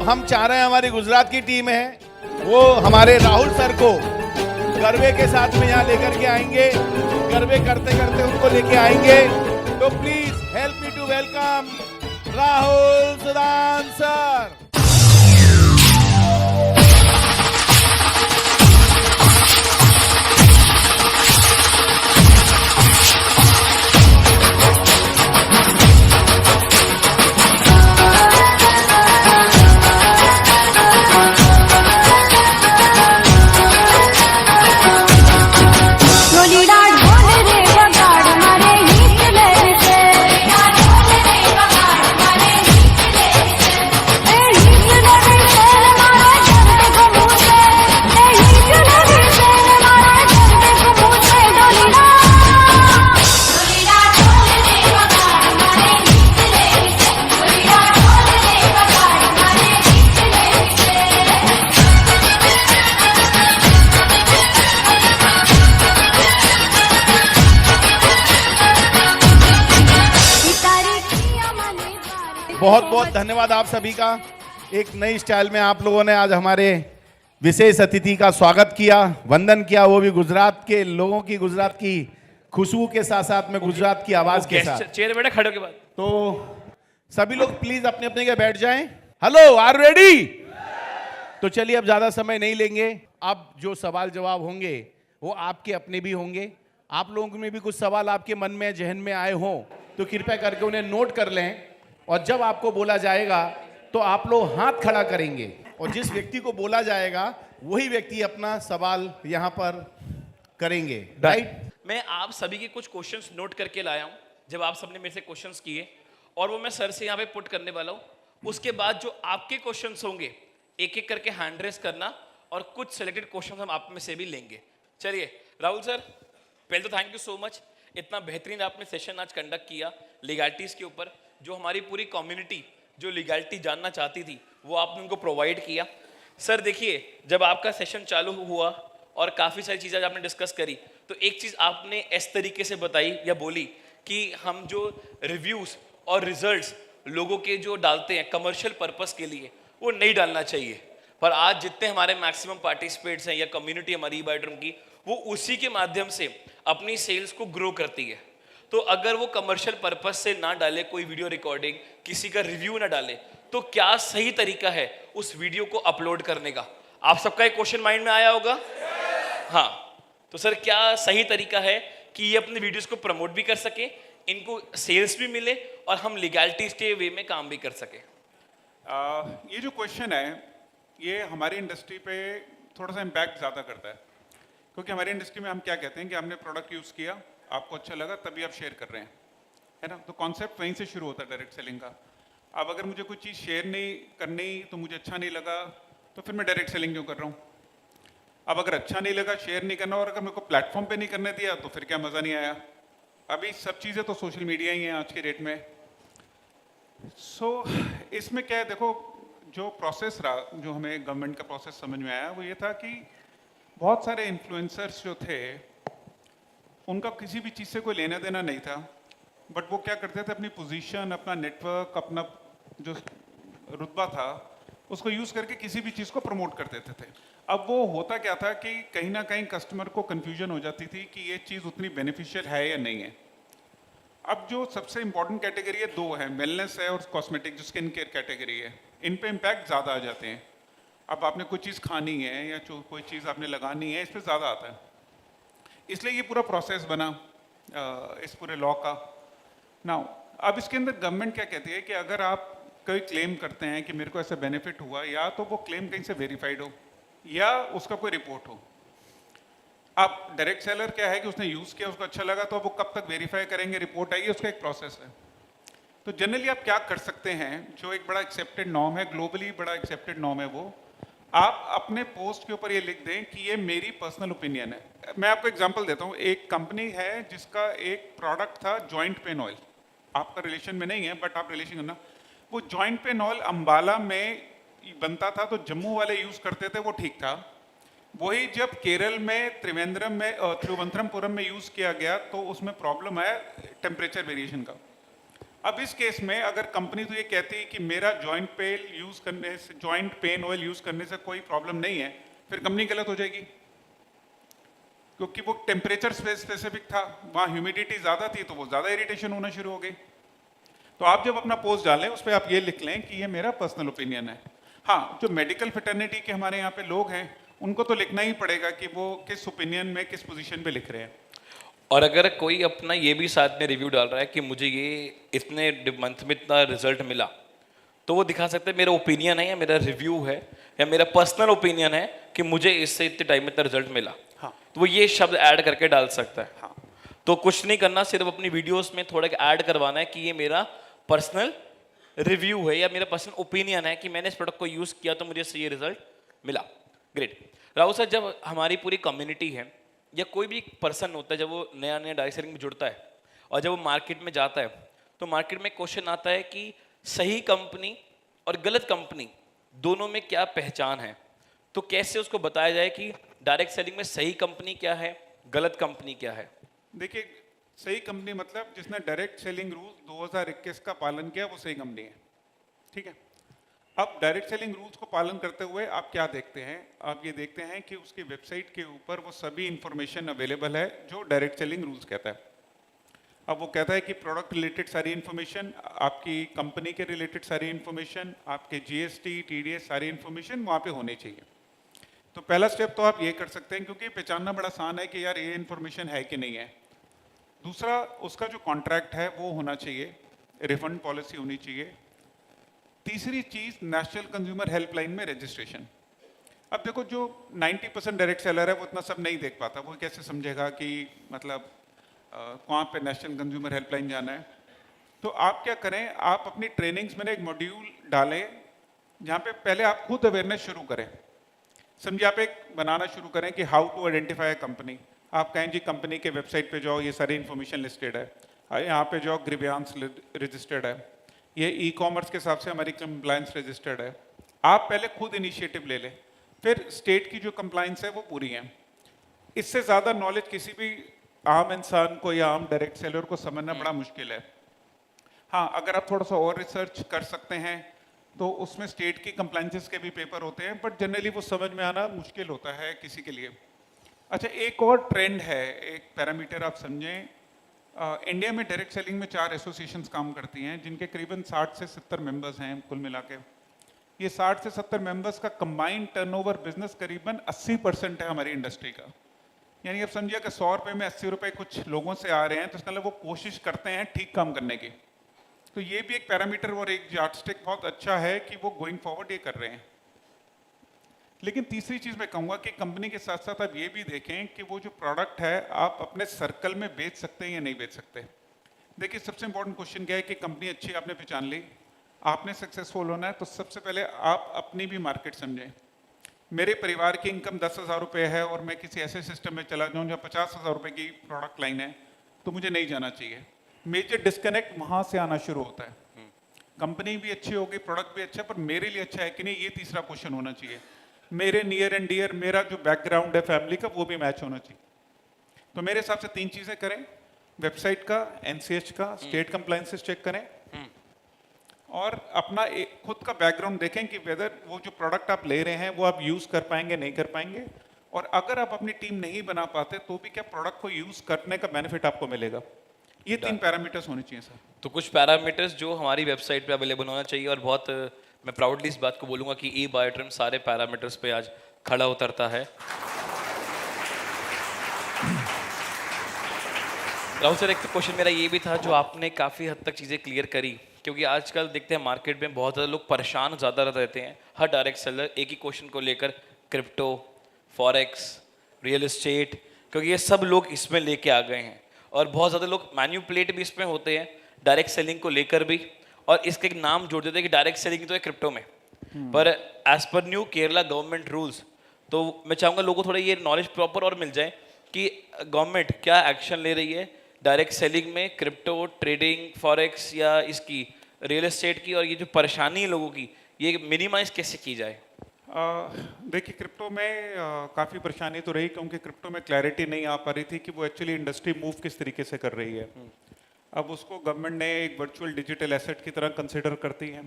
हम चाह रहे हैं हमारी गुजरात की टीम है वो हमारे राहुल सर को गरबे के साथ में यहाँ लेकर के आएंगे, गरबे करते करते उनको लेके आएंगे। तो please help me to welcome Rahul Sudan sir. बहुत बहुत धन्यवाद आप सभी का। एक नई स्टाइल में आप लोगों ने आज हमारे विशेष अतिथि का स्वागत किया, वंदन किया, वो भी गुजरात के लोगों की, गुजरात की खुशबू के साथ साथ में गुजरात की आवाज के साथ। चेयर बैठे खड़े के बाद तो सभी लोग प्लीज अपने अपने के बैठ जाएं। Hello, are ready? तो चलिए अब ज्यादा समय नहीं लेंगे। अब जो सवाल जवाब होंगे वो आपके अपने भी होंगे। आप लोगों में भी कुछ सवाल आपके मन में जहन में आए हों तो कृपया करके उन्हें नोट कर लें, और जब आपको बोला जाएगा तो आप लोग हाथ खड़ा करेंगे और जिस व्यक्ति को बोला जाएगा वही व्यक्ति अपना सवाल यहां पर करेंगे। राइट? मैं आप सभी के कुछ क्वेश्चंस नोट करके लाया हूं, जब आप सबने मेरे से क्वेश्चंस किए, और वो मैं सर से यहां पे पुट करने वाला हूं। उसके बाद जो आपके क्वेश्चंस होंगे एक एक करके हैंड रेस करना, और कुछ सिलेक्टेड क्वेश्चंस हम आप में से भी लेंगे। चलिए राहुल सर, पहले तो थैंक यू सो मच, इतना बेहतरीन आपने सेशन आज कंडक्ट किया लीगैलिटीज के ऊपर। जो हमारी पूरी कम्युनिटी जो लीगैलिटी जानना चाहती थी वो आपने उनको प्रोवाइड किया। सर देखिए, जब आपका सेशन चालू हुआ और काफ़ी सारी चीज़ें आपने डिस्कस करी, तो एक चीज़ आपने इस तरीके से बताई या बोली कि हम जो रिव्यूज़ और रिजल्ट्स लोगों के जो डालते हैं कमर्शियल पर्पस के लिए, वो नहीं डालना चाहिए। पर आज जितने हमारे मैक्सिमम पार्टिसिपेट्स हैं या कम्युनिटी हमारी बायोड्रम की, वो उसी के माध्यम से अपनी सेल्स को ग्रो करती है। तो अगर वो कमर्शियल पर्पस से ना डाले कोई वीडियो रिकॉर्डिंग, किसी का रिव्यू ना डाले, तो क्या सही तरीका है उस वीडियो को अपलोड करने का? आप सबका एक क्वेश्चन माइंड में आया होगा। हाँ, तो सर क्या सही तरीका है कि ये अपने वीडियोस को प्रमोट भी कर सके, इनको सेल्स भी मिले और हम लीगैलिटीज के वे में काम भी कर सके? ये जो क्वेश्चन है ये हमारी इंडस्ट्री पे थोड़ा सा इम्पैक्ट ज़्यादा करता है, क्योंकि हमारी इंडस्ट्री में हम क्या कहते हैं कि हमने प्रोडक्ट यूज़ किया, आपको अच्छा लगा, तभी आप शेयर कर रहे हैं, है ना। तो कॉन्सेप्ट वहीं से शुरू होता है डायरेक्ट सेलिंग का। अब अगर मुझे कोई चीज़ शेयर नहीं करनी तो मुझे अच्छा नहीं लगा, तो फिर मैं डायरेक्ट सेलिंग क्यों कर रहा हूँ? अब अगर अच्छा नहीं लगा, शेयर नहीं करना, और अगर मेरे को प्लेटफॉर्म पे नहीं करने दिया तो फिर क्या मज़ा नहीं आया। अभी सब चीज़ें तो सोशल मीडिया ही हैं आज के डेट में। इसमें क्या है, देखो जो प्रोसेस रहा, जो हमें गवर्नमेंट का प्रोसेस समझ में आया वो ये था कि बहुत सारे इन्फ्लुएंसर्स जो थे उनका किसी भी चीज़ से कोई लेना देना नहीं था, बट वो क्या करते थे, अपनी पोजीशन, अपना नेटवर्क, अपना जो रुतबा था उसको यूज़ करके किसी भी चीज़ को प्रमोट कर देते थे। अब वो होता क्या था कि कहीं ना कहीं कस्टमर को कन्फ्यूजन हो जाती थी कि ये चीज़ उतनी बेनिफिशियल है या नहीं है। अब जो सबसे इंपॉर्टेंट कैटेगरी है दो है, वेलनेस है और कॉस्मेटिक, जो स्किन केयर कैटेगरी है, इन पे इम्पैक्ट ज़्यादा आ जाते हैं। अब आपने कोई चीज़ खानी है या कोई चीज़ आपने लगानी है, इस पर ज़्यादा आता है। इसलिए ये पूरा प्रोसेस बना इस पूरे लॉ का। नाउ अब इसके अंदर गवर्नमेंट क्या कहती है कि अगर आप कोई क्लेम करते हैं कि मेरे को ऐसा बेनिफिट हुआ, या तो वो क्लेम कहीं से वेरीफाइड हो या उसका कोई रिपोर्ट हो। अब डायरेक्ट सेलर क्या है कि उसने यूज़ किया, उसको अच्छा लगा, तो वो कब तक वेरीफाई करेंगे, रिपोर्ट आएगी, उसका एक प्रोसेस है। तो जनरली आप क्या कर सकते हैं, जो एक बड़ा एक्सेप्टेड नॉर्म है, ग्लोबली बड़ा एक्सेप्टेड नॉर्म है, वो आप अपने पोस्ट के ऊपर ये लिख दें कि ये मेरी पर्सनल ओपिनियन है। मैं आपको एग्जांपल देता हूँ। एक कंपनी है जिसका एक प्रोडक्ट था जॉइंट पेन ऑयल, आपका रिलेशन में नहीं है बट आप रिलेशन करना। वो जॉइंट पेन ऑयल अंबाला में बनता था, तो जम्मू वाले यूज़ करते थे, वो ठीक था। वही जब केरल में त्रिवेंद्रम में तिरुवनंतपुरम में यूज़ किया गया तो उसमें प्रॉब्लम है टेम्परेचर वेरिएशन का। अब इस केस में अगर कंपनी तो ये कहती है कि मेरा जॉइंट पेन ऑयल यूज करने से कोई प्रॉब्लम नहीं है, फिर कंपनी गलत हो जाएगी, क्योंकि वो टेम्परेचर स्पेसिफिक था, वहाँ ह्यूमिडिटी ज़्यादा थी तो वो ज़्यादा इरिटेशन होना शुरू हो गई। तो आप जब अपना पोस्ट डालें उस पर आप ये लिख लें कि ये मेरा पर्सनल ओपिनियन है। हाँ, जो मेडिकल फ्रेटर्निटी के हमारे यहाँ पे लोग हैं उनको तो लिखना ही पड़ेगा कि वो किस ओपिनियन में किस पोजीशन पे लिख रहे हैं। और अगर कोई अपना ये भी साथ में रिव्यू डाल रहा है कि मुझे ये इतने मंथ में इतना रिजल्ट मिला, तो वो दिखा सकते हैं मेरा ओपिनियन है या मेरा रिव्यू है या मेरा पर्सनल ओपिनियन है कि मुझे इससे इतने टाइम में इतना रिजल्ट मिला। हाँ। तो वो ये शब्द ऐड करके डाल सकता है। हाँ। तो कुछ नहीं करना, सिर्फ अपनी वीडियोस में थोड़ा ऐड करवाना है कि ये मेरा पर्सनल रिव्यू है या मेरा पर्सनल ओपिनियन है कि मैंने इस प्रोडक्ट को यूज किया तो मुझे इससे ये रिजल्ट मिला। ग्रेट। राहुल सर, जब हमारी पूरी कम्युनिटी है या कोई भी पर्सन होता है, जब वो नया नया डायरेक्ट सेलिंग में जुड़ता है और जब वो मार्केट में जाता है तो मार्केट में क्वेश्चन आता है कि सही कंपनी और गलत कंपनी दोनों में क्या पहचान है। तो कैसे उसको बताया जाए कि डायरेक्ट सेलिंग में सही कंपनी क्या है, गलत कंपनी क्या है? देखिए, सही कंपनी मतलब जिसने डायरेक्ट सेलिंग रूल 2021 का पालन किया वो सही कंपनी है। ठीक है। अब डायरेक्ट सेलिंग रूल्स को पालन करते हुए आप क्या देखते हैं? आप ये देखते हैं कि उसकी वेबसाइट के ऊपर वो सभी इंफॉर्मेशन अवेलेबल है जो डायरेक्ट सेलिंग रूल्स कहता है। अब वो कहता है कि प्रोडक्ट रिलेटेड सारी इंफॉर्मेशन, आपकी कंपनी के रिलेटेड सारी इंफॉर्मेशन, आपके जीएसटी, टीडीएस सारी इंफॉर्मेशन वहाँ पे होनी चाहिए। तो पहला स्टेप तो आप ये कर सकते हैं, क्योंकि पहचानना बड़ा आसान है कि यार ये इंफॉर्मेशन है कि नहीं है। दूसरा, उसका जो कॉन्ट्रैक्ट है वो होना चाहिए, रिफंड पॉलिसी होनी चाहिए। तीसरी चीज, नेशनल कंज्यूमर हेल्पलाइन में रजिस्ट्रेशन। अब देखो, जो 90% डायरेक्ट सेलर है वो इतना सब नहीं देख पाता, वो कैसे समझेगा कि मतलब कहाँ पे नेशनल कंज्यूमर हेल्पलाइन जाना है। तो आप क्या करें, आप अपनी ट्रेनिंग्स में एक मॉड्यूल डालें जहाँ पे पहले आप खुद अवेयरनेस शुरू करें। समझिए, आप एक बनाना शुरू करें कि how to identify a company. आप कहें जी कंपनी के वेबसाइट पे जाओ, ये सारी इन्फॉर्मेशन लिस्टेड है, यहाँ पे जाओ ग्रीवियांस रजिस्टर्ड है, ये ई कॉमर्स के हिसाब से हमारी कंप्लायंस रजिस्टर्ड है। आप पहले खुद इनिशिएटिव ले लें, फिर स्टेट की जो कंप्लायंस है वो पूरी है। इससे ज़्यादा नॉलेज किसी भी आम इंसान को या आम डायरेक्ट सेलर को समझना बड़ा मुश्किल है। हाँ, अगर आप थोड़ा सा और रिसर्च कर सकते हैं तो उसमें स्टेट की कंप्लायंसेस के भी पेपर होते हैं, बट जनरली वो समझ में आना मुश्किल होता है किसी के लिए। अच्छा, एक और ट्रेंड है, एक पैरामीटर आप समझें। इंडिया में डायरेक्ट सेलिंग में 4 एसोसिएशंस काम करती हैं जिनके करीबन 60 से 70 मेंबर्स हैं कुल मिला के। ये 60 से 70 मेंबर्स का कंबाइंड टर्नओवर बिजनेस करीबन 80% है हमारी इंडस्ट्री का। यानी आप समझिए कि 100 रुपये में 80 रुपये कुछ लोगों से आ रहे हैं, तो इसका मतलब वो कोशिश करते हैं ठीक काम करने की। तो ये भी एक पैरामीटर और एक यार्डस्टिक बहुत अच्छा है कि वो गोइंग फॉरवर्ड ये कर रहे हैं। लेकिन तीसरी चीज़ मैं कहूँगा कि कंपनी के साथ साथ आप ये भी देखें कि वो जो प्रोडक्ट है आप अपने सर्कल में बेच सकते हैं या नहीं बेच सकते। देखिए, सबसे इंपॉर्टेंट क्वेश्चन क्या है कि कंपनी अच्छी आपने पहचान ली, आपने सक्सेसफुल होना है, तो सबसे पहले आप अपनी भी मार्केट समझें। मेरे परिवार की इनकम 10,000 रुपये है और मैं किसी ऐसे सिस्टम में चला जाऊँ जहाँ 50,000 रुपये की प्रोडक्ट लाइन है, तो मुझे नहीं जाना चाहिए। मेजर डिस्कनेक्ट वहाँ से आना शुरू होता है। कंपनी भी अच्छी होगी, प्रोडक्ट भी अच्छा, पर मेरे लिए अच्छा है कि नहीं, ये तीसरा क्वेश्चन होना चाहिए। मेरे नियर एंड डियर, मेरा जो बैकग्राउंड है फैमिली का, वो भी मैच होना चाहिए। तो मेरे हिसाब से 3 चीजें करें, वेबसाइट का, एनसीएच का, स्टेट कंप्लायंसेस चेक करें और अपना खुद का बैकग्राउंड देखें कि वेदर वो जो प्रोडक्ट आप ले रहे हैं वो आप यूज कर पाएंगे नहीं कर पाएंगे, और अगर आप अपनी टीम नहीं बना पाते तो भी क्या प्रोडक्ट को यूज करने का बेनिफिट आपको मिलेगा। ये 3 पैरामीटर्स होने चाहिए सर। तो कुछ पैरामीटर्स जो हमारी वेबसाइट पे अवेलेबल होना चाहिए, और बहुत मैं प्राउडली इस बात को बोलूंगा कि ई बायोट्रिम सारे पैरामीटर्स पे आज खड़ा उतरता है। राहुल सर, एक क्वेश्चन मेरा ये भी था, जो आपने काफ़ी हद तक चीज़ें क्लियर करी, क्योंकि आजकल देखते हैं मार्केट में बहुत ज़्यादा लोग परेशान ज़्यादा रहते हैं। हर डायरेक्ट सेलर एक ही क्वेश्चन को लेकर, क्रिप्टो, फॉरेक्स, रियल एस्टेट, क्योंकि ये सब लोग इसमें लेके आ गए हैं, और बहुत ज़्यादा लोग मैन्युपुलेट भी इसमें होते हैं डायरेक्ट सेलिंग को लेकर भी, और इसके एक नाम जोड़ देते हैं कि डायरेक्ट सेलिंग तो है क्रिप्टो में। पर as per new Kerala government rules, तो मैं चाहूँगा लोगों को थोड़ा ये नॉलेज प्रॉपर और मिल जाए कि गवर्नमेंट क्या एक्शन ले रही है डायरेक्ट सेलिंग में, क्रिप्टो ट्रेडिंग, फॉरेक्स या इसकी रियल एस्टेट की, और ये जो परेशानी है लोगों की, ये मिनिमाइज कैसे की जाए। देखिए, क्रिप्टो में काफ़ी परेशानी तो रही, क्योंकि क्रिप्टो में क्लैरिटी नहीं आ पा रही थी कि वो एक्चुअली इंडस्ट्री मूव किस तरीके से कर रही है। अब उसको गवर्नमेंट ने एक वर्चुअल डिजिटल एसेट की तरह कंसिडर करती है।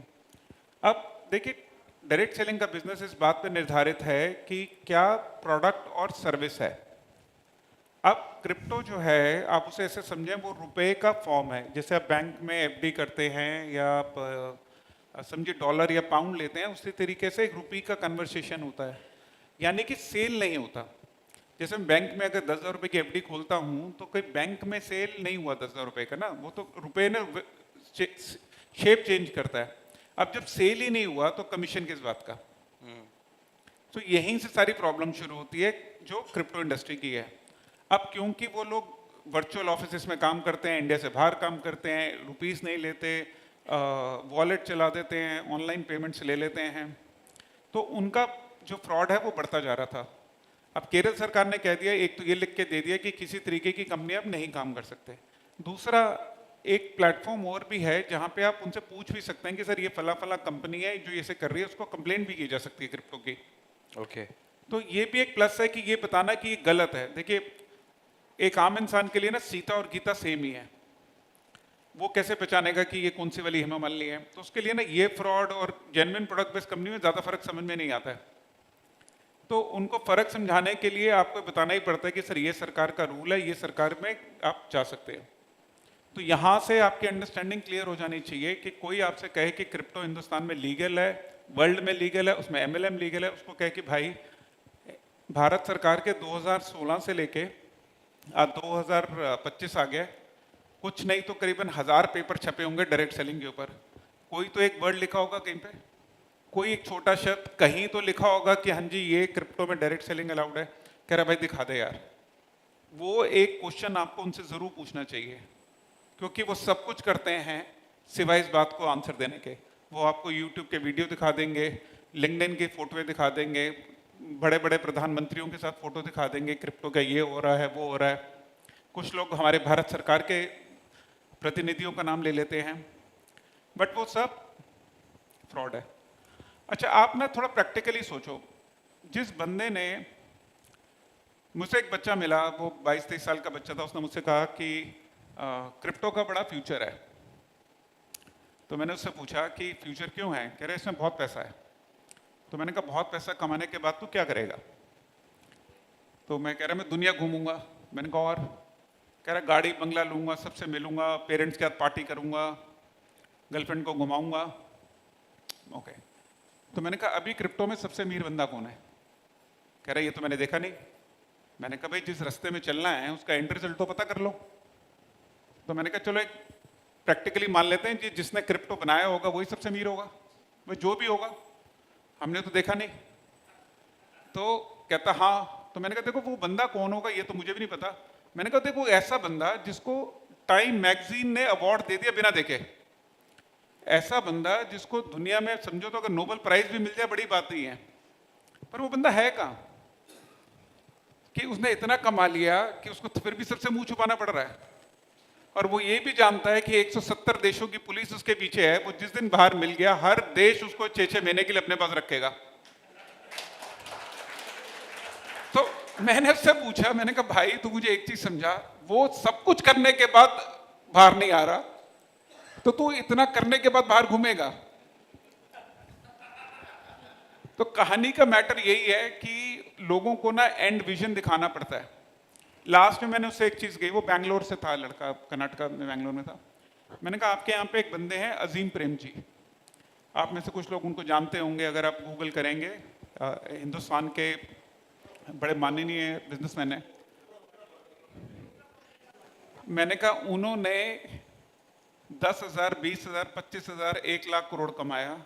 अब देखिए, डायरेक्ट सेलिंग का बिजनेस इस बात पे निर्धारित है कि क्या प्रोडक्ट और सर्विस है। अब क्रिप्टो जो है, आप उसे ऐसे समझें, वो रुपए का फॉर्म है। जैसे आप बैंक में एफडी करते हैं या आप समझिए डॉलर या पाउंड लेते हैं, उसी तरीके से एक रुपये का कन्वर्सेशन होता है, यानी कि सेल नहीं होता। जैसे मैं बैंक में अगर 10,000 रुपये की एफडी खोलता हूँ तो कोई बैंक में सेल नहीं हुआ 10,000 रुपये का ना, वो तो रुपये ने शेप चेंज करता है। अब जब सेल ही नहीं हुआ तो कमीशन किस बात का? तो यहीं से सारी प्रॉब्लम शुरू होती है जो क्रिप्टो इंडस्ट्री की है। अब क्योंकि वो लोग वर्चुअल ऑफिस में काम करते हैं, इंडिया से बाहर काम करते हैं, रुपीस नहीं लेते, वॉलेट चला देते हैं, ऑनलाइन पेमेंट्स ले लेते हैं, तो उनका जो फ्रॉड है वो बढ़ता जा रहा था। अब केरल सरकार ने कह दिया, एक तो ये लिख के दे दिया कि किसी तरीके की कंपनी अब नहीं काम कर सकते। दूसरा, एक प्लेटफॉर्म और भी है जहाँ पे आप उनसे पूछ भी सकते हैं कि सर ये फला फला कंपनी है जो ये से कर रही है, उसको कंप्लेंट भी की जा सकती है क्रिप्टो की। ओके, तो ये भी एक प्लस है कि ये बताना कि ये गलत है। देखिए, एक आम इंसान के लिए ना सीता और गीता सेम ही है, वो कैसे पहचानेगा कि ये कौन सी वाली हेमा मालिनी है? तो उसके लिए ना ये फ्रॉड और जेन्युइन प्रोडक्ट बेस्ड कंपनी में ज़्यादा फर्क समझ में नहीं आता है। तो उनको फर्क समझाने के लिए आपको बताना ही पड़ता है कि सर ये सरकार का रूल है, ये सरकार में आप जा सकते हैं। तो यहाँ से आपकी अंडरस्टैंडिंग क्लियर हो जानी चाहिए कि कोई आपसे कहे कि क्रिप्टो हिंदुस्तान में लीगल है, वर्ल्ड में लीगल है, उसमें MLM लीगल है, उसको कहे कि भाई भारत सरकार के 2016 से लेके आज 2025 आ गया, कुछ नहीं तो करीबन 1000 पेपर छपे होंगे डायरेक्ट सेलिंग के ऊपर। कोई तो एक वर्ड लिखा होगा कहीं पे, कोई एक छोटा शब्द कहीं तो लिखा होगा कि हाँ जी ये क्रिप्टो में डायरेक्ट सेलिंग अलाउड है। कह रहा भाई दिखा दे यार। वो एक क्वेश्चन आपको उनसे जरूर पूछना चाहिए, क्योंकि वो सब कुछ करते हैं सिवाय इस बात को आंसर देने के। वो आपको यूट्यूब के वीडियो दिखा देंगे, लिंक्डइन की फोटोएं दिखा देंगे, बड़े बड़े प्रधानमंत्रियों के साथ फोटो दिखा देंगे, क्रिप्टो का ये हो रहा है वो हो रहा है। कुछ लोग हमारे भारत सरकार के प्रतिनिधियों का नाम ले लेते हैं, बट वो सब फ्रॉड है। अच्छा, आप ना थोड़ा प्रैक्टिकली सोचो। जिस बंदे ने, मुझसे एक बच्चा मिला, वो 22-23 साल का बच्चा था, उसने मुझसे कहा कि क्रिप्टो का बड़ा फ्यूचर है। तो मैंने उससे पूछा कि फ्यूचर क्यों है? कह रहे इसमें बहुत पैसा है। तो मैंने कहा बहुत पैसा कमाने के बाद तू क्या करेगा? तो मैं कह रहा मैं दुनिया घूमूंगा। मैंने कहा और? कह रहा गाड़ी बंगला लूंगा, सबसे मिलूंगा, पेरेंट्स के साथ पार्टी करूंगा, गर्लफ्रेंड को घुमाऊंगा। ओके, तो मैंने कहा अभी क्रिप्टो में सबसे अमीर बंदा कौन है? कह रहा ये तो मैंने देखा नहीं। मैंने कहा भाई जिस रास्ते में चलना है उसका एंड रिजल्ट तो पता कर लो। तो मैंने कहा चलो एक प्रैक्टिकली मान लेते हैं कि जिसने क्रिप्टो बनाया होगा वही सबसे अमीर होगा, वो जो भी होगा, हमने तो देखा नहीं। तो कहता हाँ। तो मैंने कहा देखो वो बंदा कौन होगा ये तो मुझे भी नहीं पता। मैंने कहा देखो ऐसा बंदा जिसको टाइम मैगजीन ने अवार्ड दे दिया बिना देखे, ऐसा बंदा जिसको दुनिया में समझो तो अगर नोबेल प्राइज भी मिल जाए बड़ी बात नहीं है, पर वो बंदा है कहाँ कि उसने इतना कमा लिया कि उसको फिर भी सबसे मुंह छुपाना पड़ रहा है। और वो ये भी जानता है कि 170 देशों की पुलिस उसके पीछे है। वो जिस दिन बाहर मिल गया हर देश उसको 6-6 महीने के लिए अपने पास रखेगा। तो मैंने उससे पूछा, मैंने कहा भाई तू मुझे एक चीज समझा, वो सब कुछ करने के बाद बाहर नहीं आ रहा तो तू इतना करने के बाद बाहर घूमेगा? तो कहानी का मैटर यही है कि लोगों को ना एंड विजन दिखाना पड़ता है। लास्ट में मैंने उससे एक चीज कही, वो बैंगलोर से था लड़का, कर्नाटका में बैंगलोर में था। मैंने कहा आपके यहाँ पे एक बंदे हैं अजीम प्रेम जी, आप में से कुछ लोग उनको जानते होंगे अगर आप गूगल करेंगे। हिंदुस्तान के बड़े माननीय बिजनेसमैन हैं। मैंने कहा उन्होंने 10,000, 20,000, 25,000, 1 लाख करोड़ कमाया।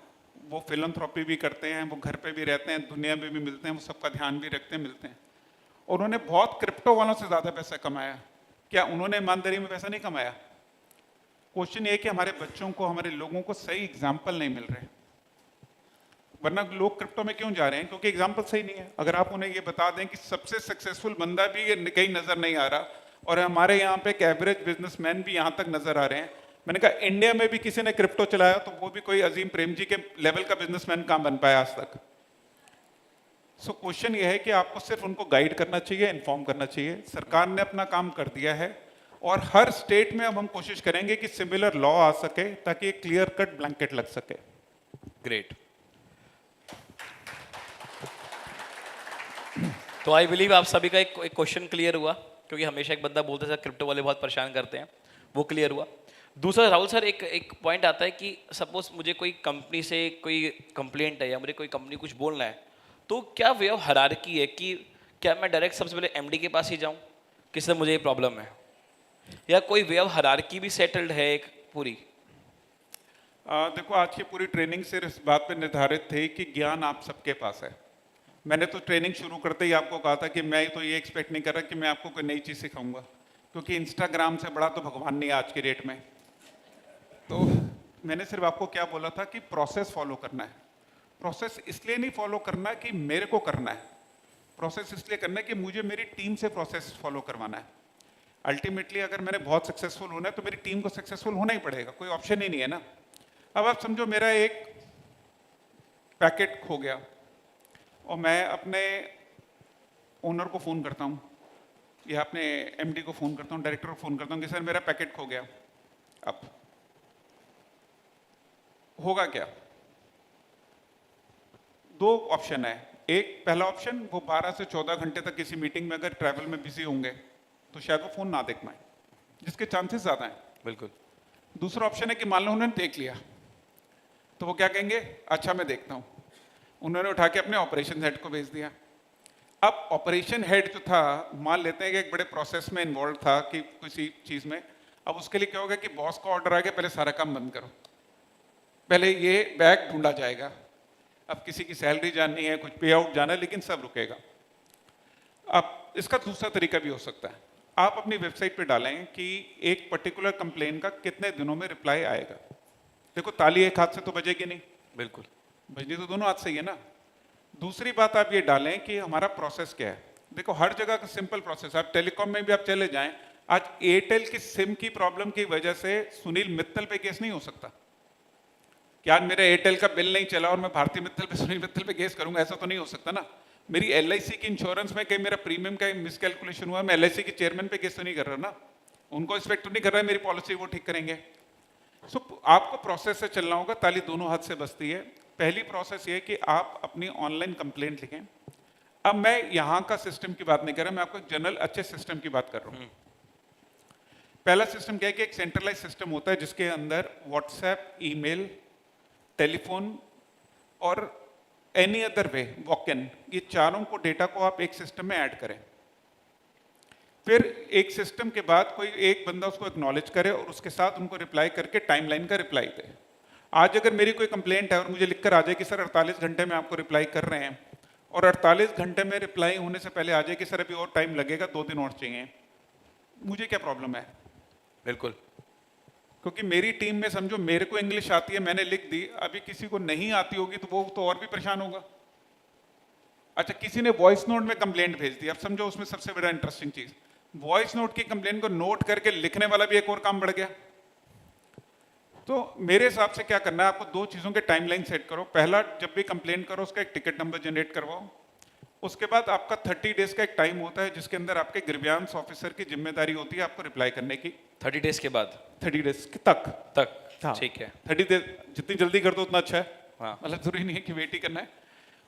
वो फिलंथ्रॉपी भी करते हैं, वो घर पे भी रहते हैं, दुनिया में भी मिलते हैं, वो सबका ध्यान भी रखते हैं, मिलते हैं। और उन्होंने बहुत क्रिप्टो वालों से ज़्यादा पैसा कमाया। क्या उन्होंने ईमानदारी में पैसा नहीं कमाया? क्वेश्चन ये है कि हमारे बच्चों को, हमारे लोगों को सही एग्जाम्पल नहीं मिल रहे। वरना लोग क्रिप्टो में क्यों जा रहे हैं? क्योंकि एग्जाम्पल सही नहीं है। अगर आप उन्हें ये बता दें कि सबसे सक्सेसफुल बंदा भी कहीं नज़र नहीं आ रहा और हमारे यहाँ पे एक एवरेज बिजनेसमैन भी यहाँ तक नज़र आ रहे हैं। मैंने कहा इंडिया में भी किसी ने क्रिप्टो चलाया तो वो भी कोई अजीम प्रेम जी के लेवल का बिजनेसमैन कहाँ बन पाया आज तक। सो क्वेश्चन ये है कि आपको सिर्फ उनको गाइड करना चाहिए, इन्फॉर्म करना चाहिए। सरकार ने अपना काम कर दिया है, और हर स्टेट में अब हम कोशिश करेंगे कि सिमिलर लॉ आ सके ताकि एक क्लियर कट ब्लैंकेट लग सके। ग्रेट। तो आई बिलीव आप सभी का एक क्वेश्चन क्लियर हुआ, क्योंकि हमेशा एक बंदा बोलते सर क्रिप्टो वाले बहुत परेशान करते हैं, वो क्लियर हुआ। दूसरा राहुल सर, एक पॉइंट आता है कि सपोज मुझे कोई कंपनी से कोई कंप्लेंट है या मुझे कोई कंपनी कुछ बोलना है, तो क्या वे ऑफ हायरार्की है कि क्या मैं डायरेक्ट सबसे पहले एमडी के पास ही जाऊं कि सर मुझे ये प्रॉब्लम है, या कोई वे ऑफ हायरार्की भी सेटल्ड है एक पूरी? देखो, आज की पूरी ट्रेनिंग सिर्फ इस बात पे निर्धारित थी कि ज्ञान आप सबके पास है। मैंने तो ट्रेनिंग शुरू करते ही आपको कहा था कि मैं तो ये एक्सपेक्ट नहीं कर रहा कि मैं आपको कोई नई चीज़ सिखाऊंगा, क्योंकि इंस्टाग्राम से बड़ा तो भगवान नहीं है आज की डेट में। तो मैंने सिर्फ आपको क्या बोला था कि प्रोसेस फॉलो करना है। प्रोसेस इसलिए नहीं फॉलो करना है कि मेरे को करना है, प्रोसेस इसलिए करना है कि मुझे मेरी टीम से प्रोसेस फॉलो करवाना है। अल्टीमेटली अगर मैंने बहुत सक्सेसफुल होना है तो मेरी टीम को सक्सेसफुल होना ही पड़ेगा, कोई ऑप्शन ही नहीं है ना। अब आप समझो मेरा एक पैकेट खो गया और मैं अपने ओनर को फ़ोन करता हूँ या अपने एमडी को फ़ोन करता हूँ, डायरेक्टर को फ़ोन करता हूँ कि सर मेरा पैकेट खो गया। अब होगा क्या? दो ऑप्शन है। एक पहला ऑप्शन, वो 12 से 14 घंटे तक किसी मीटिंग में अगर ट्रैवल में बिजी होंगे तो शायद वो फ़ोन ना देख पाए, जिसके चांसेस ज़्यादा हैं। बिल्कुल। दूसरा ऑप्शन है कि मान लो उन्होंने देख लिया तो वो क्या कहेंगे, अच्छा मैं देखता हूँ। उन्होंने उठा के अपने ऑपरेशन हेड को भेज दिया। अब ऑपरेशन हेड जो था, मान लेते हैं कि एक बड़े प्रोसेस में इन्वॉल्व था कि किसी चीज़ में, अब उसके लिए क्या होगा कि बॉस का ऑर्डर आ गया, पहले सारा काम बंद करो, पहले ये बैग ढूंढा जाएगा। अब किसी की सैलरी जाननी है, कुछ पे आउट जाना है, लेकिन सब रुकेगा। अब इसका दूसरा तरीका भी हो सकता है, आप अपनी वेबसाइट पे डालें कि एक पर्टिकुलर कंप्लेन का कितने दिनों में रिप्लाई आएगा। देखो, ताली एक हाथ से तो बजेगी नहीं, बिल्कुल बजनी तो दोनों हाथ से ही है ना। दूसरी बात आप ये डालें कि हमारा प्रोसेस क्या है। देखो, हर जगह का सिंपल प्रोसेस, आप टेलीकॉम में भी आप चले जाएं, आज एयरटेल की सिम की प्रॉब्लम की वजह से सुनील मित्तल पे केस नहीं हो सकता कि आज मेरा एयरटेल का बिल नहीं चला और मैं भारतीय मित्तल पे, सुनील मित्तल पे केस करूंगा, ऐसा तो नहीं हो सकता ना। मेरी एलआईसी की इंश्योरेंस में कहीं मेरा प्रीमियम का मिसकैलकुलेशन हुआ, मैं एलआईसी के चेयरमैन पे केस तो नहीं कर रहा ना, उनको एक्सपेक्ट तो नहीं कर रहा है मेरी पॉलिसी वो ठीक करेंगे। सो आपको प्रोसेस से चलना होगा, ताली दोनों हाथ से बजती है। पहली प्रोसेस ये कि आप अपनी ऑनलाइन कंप्लेंट लिखें। अब मैं यहाँ का सिस्टम की बात नहीं कर रहा, मैं आपको एक जनरल अच्छे सिस्टम की बात कर रहा हूँ। पहला सिस्टम क्या है कि एक सेंट्रलाइज सिस्टम होता है जिसके अंदर व्हाट्सएप, ईमेल, टेलीफोन और any other way, walk in, ये चारों को डेटा को आप एक सिस्टम में ऐड करें। फिर एक सिस्टम के बाद कोई एक बंदा उसको एक्नॉलेज करे और उसके साथ उनको रिप्लाई करके टाइमलाइन का रिप्लाई दे। आज अगर मेरी कोई कंप्लेंट है और मुझे लिखकर आ जाए कि सर 48 घंटे में आपको रिप्लाई कर रहे हैं, और 48 घंटे में रिप्लाई होने से पहले आ जाए कि सर अभी और टाइम लगेगा, 2 दिन और चाहिए, मुझे क्या प्रॉब्लम है? बिल्कुल। क्योंकि मेरी टीम में समझो मेरे को इंग्लिश आती है, मैंने लिख दी, अभी किसी को नहीं आती होगी तो वो तो और भी परेशान होगा। अच्छा, किसी ने वॉइस नोट में कंप्लेंट भेज दी, अब समझो उसमें सबसे बड़ा इंटरेस्टिंग चीज, वॉइस नोट की कंप्लेंट को नोट करके लिखने वाला भी एक और काम बढ़ गया। तो मेरे हिसाब से क्या करना है, आपको 2 चीजों के टाइमलाइन सेट करो। पहला, जब भी कंप्लेंट करो उसका एक टिकट नंबर जनरेट करवाओ। उसके बाद आपका 30 डेज का एक टाइम होता है जिसके अंदर आपके ग्रीवियांस ऑफिसर की जिम्मेदारी होती है आपको रिप्लाई करने की। 30 डेज के बाद? 30 डेज तक। हाँ। ठीक है। 30 डेज जितनी जल्दी कर दो उतना अच्छा है। हाँ। मतलब जरूरी नहीं है कि वेट ही करना है।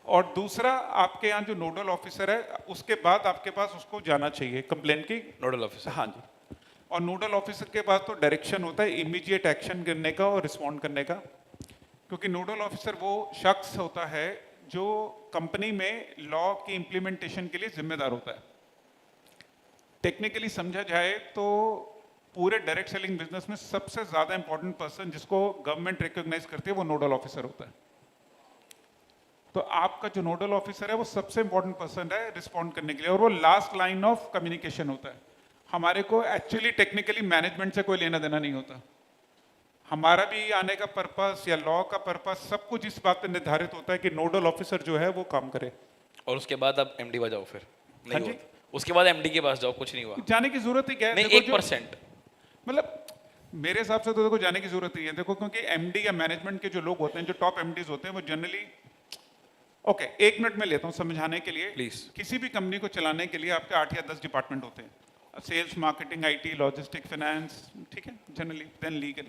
और दूसरा, आपके यहाँ जो नोडल ऑफिसर है उसके बाद आपके पास उसको जाना चाहिए कंप्लेंट की। Nodal officer? हाँ जी। और नोडल ऑफिसर के पास तो डायरेक्शन होता है इमीडिएट एक्शन करने का और रिस्पॉन्ड करने का, क्योंकि नोडल ऑफिसर वो शख्स होता है जो कंपनी में लॉ की इंप्लीमेंटेशन के लिए जिम्मेदार होता है। टेक्निकली समझा जाए तो पूरे डायरेक्ट सेलिंग बिजनेस में सबसे ज्यादा इंपॉर्टेंट पर्सन जिसको गवर्नमेंट रिकॉग्नाइज करती है वो नोडल ऑफिसर होता है। तो आपका जो नोडल ऑफिसर है वो सबसे इंपॉर्टेंट पर्सन है रिस्पॉन्ड करने के लिए, और वो लास्ट लाइन ऑफ कम्युनिकेशन होता है। हमारे को एक्चुअली टेक्निकली मैनेजमेंट से कोई लेना देना नहीं होता। हमारा भी आने का पर्पस या लॉ का पर्पस सब कुछ इस बात पे निर्धारित होता है कि नोडल ऑफिसर जो है वो काम करे। और उसके बाद आप एमडी बजाओ फिर? हाँ नहीं जी। हुआ। उसके बाद एमडी के पास जाओ, कुछ नहीं हुआ? जाने की जरूरत ही क्या है? नहीं, देखो, 1%। मतलब मेरे हिसाब से तो देखो जाने की जरूरत नहीं है। देखो, क्योंकि एमडी या मैनेजमेंट के जो लोग होते हैं, जो टॉप एमडीज होते हैं, वो जनरली ओके 1 मिनट में लेता हूँ समझाने के लिए। प्लीज। किसी भी कंपनी को चलाने के लिए आपके 8 या 10 डिपार्टमेंट होते हैं। Sales, marketing, IT, logistic, finance, ठीक है, जनरली, देन लीगल।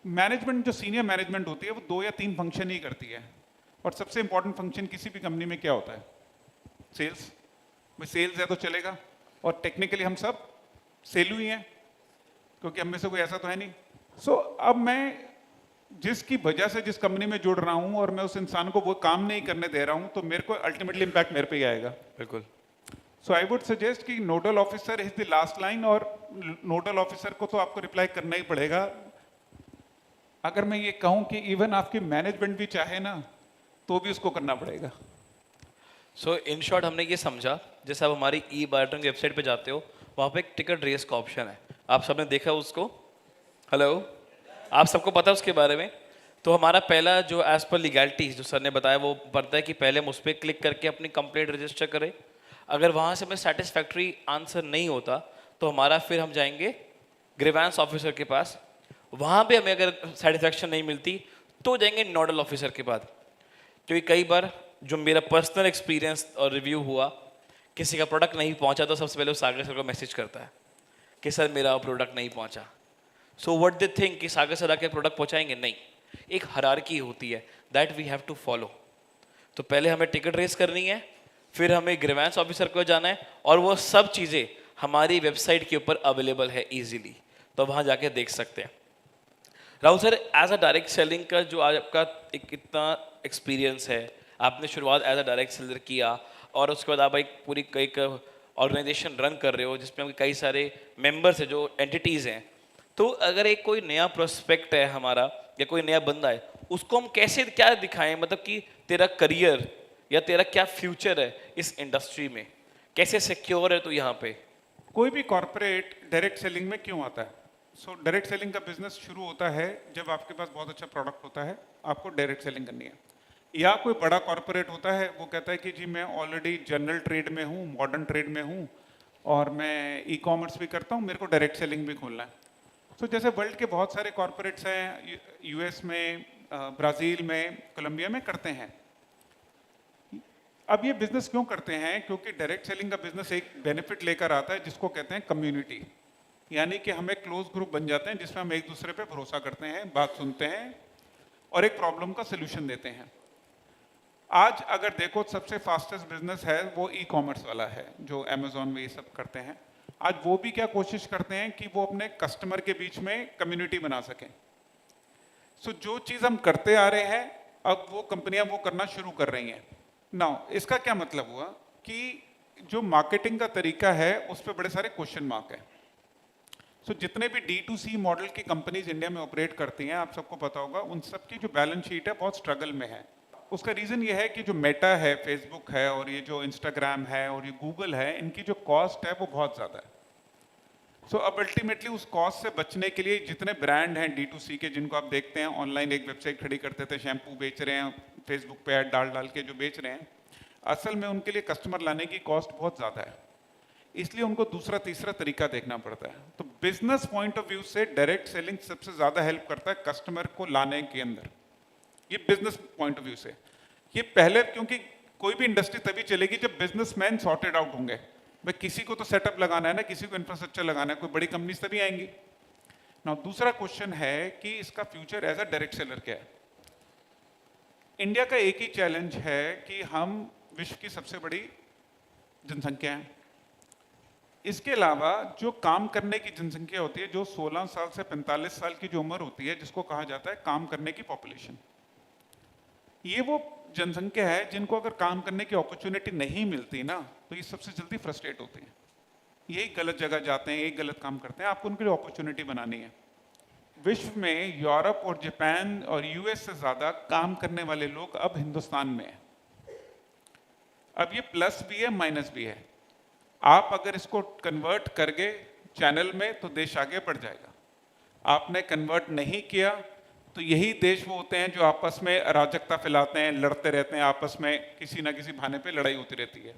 मैनेजमेंट, जो सीनियर मैनेजमेंट होती है, वो 2 या 3 फंक्शन ही करती है। और सबसे इंपॉर्टेंट फंक्शन किसी भी कंपनी में क्या होता है? सेल्स। भाई सेल्स है तो चलेगा, और टेक्निकली हम सब सेलू ही हैं, क्योंकि हम में से कोई ऐसा तो है नहीं। सो अब मैं जिसकी वजह से जिस कंपनी में जुड़ रहा हूँ और मैं उस इंसान को वो काम नहीं करने दे रहा हूँ, तो मेरे को अल्टीमेटली इम्पैक्ट मेरे पे ही आएगा। बिल्कुल। सो आई वुड सजेस्ट कि nodal officer is the last line, और नोडल ऑफिसर को तो आपको रिप्लाई करना ही पड़ेगा। अगर मैं ये कहूँ कि इवन आपकी मैनेजमेंट भी चाहे ना, तो भी उसको करना पड़ेगा। सो इन शॉर्ट हमने ये समझा, जैसे आप हमारी ई बायोटेक वेबसाइट पे जाते हो, वहाँ पे एक टिकट रेस का ऑप्शन है, आप सबने देखा उसको? हेलो, आप सबको पता है उसके बारे में? तो हमारा पहला जो एज पर लीगैलिटी जो सर ने बताया वो पड़ता है कि पहले हम उस पर क्लिक करके अपनी कंप्लेंट रजिस्टर करें। अगर वहाँ से हमें सेटिस्फैक्ट्री आंसर नहीं होता तो हमारा फिर हम जाएंगे ग्रीवेंस ऑफिसर के पास, वहाँ पे हमें अगर सेटिस्फैक्शन नहीं मिलती तो जाएंगे नोडल ऑफिसर के बाद। क्योंकि कई बार जो मेरा पर्सनल एक्सपीरियंस और रिव्यू हुआ, किसी का प्रोडक्ट नहीं पहुँचा तो सबसे पहले वो सागर सर को मैसेज करता है कि सर मेरा प्रोडक्ट नहीं पहुँचा। सो व्हाट दे थिंक कि सागर सर आके प्रोडक्ट पहुँचाएंगे? नहीं, एक हायरार्की होती है that we have to follow. तो पहले हमें टिकट रेस करनी है, फिर हमें ग्रीवेंस ऑफिसर को जाना है, और वो सब चीज़ें हमारी वेबसाइट के ऊपर अवेलेबल है इजीली, तो वहाँ जाके देख सकते हैं। Rahul sir, as a direct selling का जो आज आपका एक इतना एक्सपीरियंस है, आपने शुरुआत एज अ डायरेक्ट सेलर किया और उसके बाद आप एक पूरी एक ऑर्गेनाइजेशन रन कर रहे हो जिसमें आपके कई सारे मेंबर्स हैं जो एंटिटीज़ हैं, तो अगर एक कोई नया प्रोस्पेक्ट है हमारा या कोई नया बंदा है, उसको हम कैसे क्या दिखाएं, मतलब कि तेरा करियर या तेरा क्या फ्यूचर है इस इंडस्ट्री में, कैसे सिक्योर है तू यहाँ पे? कोई भी कॉर्पोरेट डायरेक्ट सेलिंग में क्यों आता है? सो डायरेक्ट सेलिंग का बिजनेस शुरू होता है जब आपके पास बहुत अच्छा प्रोडक्ट होता है, आपको डायरेक्ट सेलिंग करनी है। या कोई बड़ा कॉर्पोरेट होता है, वो कहता है कि जी मैं ऑलरेडी जनरल ट्रेड में हूँ, मॉडर्न ट्रेड में हूँ, और मैं ई कॉमर्स भी करता हूँ, मेरे को डायरेक्ट सेलिंग भी खोलना है। सो जैसे वर्ल्ड के बहुत सारे कॉर्पोरेट्स हैं, यूएस में, ब्राज़ील में, कोलंबिया में करते हैं। अब ये बिजनेस क्यों करते हैं? क्योंकि डायरेक्ट सेलिंग का बिजनेस एक बेनिफिट लेकर आता है जिसको कहते हैं कम्युनिटी, यानी कि हम एक क्लोज ग्रुप बन जाते हैं जिसमें हम एक दूसरे पे भरोसा करते हैं, बात सुनते हैं और एक प्रॉब्लम का सोल्यूशन देते हैं। आज अगर देखो सबसे फास्टेस्ट बिजनेस है वो ई कॉमर्स वाला है, जो अमेजोन में ये सब करते हैं। आज वो भी क्या कोशिश करते हैं कि वो अपने कस्टमर के बीच में कम्युनिटी बना सकें। सो जो चीज़ हम करते आ रहे हैं, अब वो कंपनियां वो करना शुरू कर रही हैं। नाउ इसका क्या मतलब हुआ कि जो मार्केटिंग का तरीका है उस पर बड़े सारे क्वेश्चन मार्क है। सो जितने भी D2C मॉडल की कंपनीज इंडिया में ऑपरेट करती हैं, आप सबको पता होगा, उन सब की जो बैलेंस शीट है बहुत स्ट्रगल में है। उसका रीज़न ये है कि जो मेटा है, फेसबुक है, और ये जो इंस्टाग्राम है और ये गूगल है, इनकी जो कॉस्ट है वो बहुत ज़्यादा है। सो अब अल्टीमेटली उस कॉस्ट से बचने के लिए जितने ब्रांड हैं D2C के, जिनको आप देखते हैं ऑनलाइन एक वेबसाइट खड़ी करते थे, शैम्पू बेच रहे हैं, फेसबुक पे ऐड डाल डाल के जो बेच रहे हैं, असल में उनके लिए कस्टमर लाने की कॉस्ट बहुत ज़्यादा है, इसलिए उनको दूसरा तीसरा तरीका देखना पड़ता है। तो बिजनेस पॉइंट ऑफ व्यू से डायरेक्ट सेलिंग सबसे ज़्यादा हेल्प करता है कस्टमर को लाने के अंदर, ये बिजनेस पॉइंट ऑफ व्यू से। ये पहले, क्योंकि कोई भी इंडस्ट्री तभी चलेगी जब बिजनेसमैन सॉर्टेड आउट होंगे। भाई किसी को तो सेटअप लगाना है ना, किसी को इंफ्रास्ट्रक्चर लगाना है, कोई बड़ी कंपनीज तभी आएंगी ना। दूसरा क्वेश्चन है कि इसका future as a direct seller क्या है? इंडिया का एक ही चैलेंज है कि हम विश्व की सबसे बड़ी जनसंख्या है। इसके अलावा जो काम करने की जनसंख्या होती है, जो 16 साल से 45 साल की जो उम्र होती है, जिसको कहा जाता है काम करने की पॉपुलेशन, ये वो जनसंख्या है जिनको अगर काम करने की अपॉर्चुनिटी नहीं मिलती ना, तो ये सबसे जल्दी फ्रस्ट्रेट होते हैं, यही गलत जगह जाते हैं, यही गलत काम करते हैं। आपको उनके लिए अपॉर्चुनिटी बनानी है। विश्व में यूरोप और जापान और यूएस से ज़्यादा काम करने वाले लोग अब हिंदुस्तान में हैं। अब ये प्लस भी है, माइनस भी है। आप अगर इसको कन्वर्ट कर गए चैनल में तो देश आगे बढ़ जाएगा। आपने कन्वर्ट नहीं किया तो यही देश वो होते हैं जो आपस में अराजकता फैलाते हैं, लड़ते रहते हैं, आपस में किसी ना किसी बहाने पे लड़ाई होती रहती है।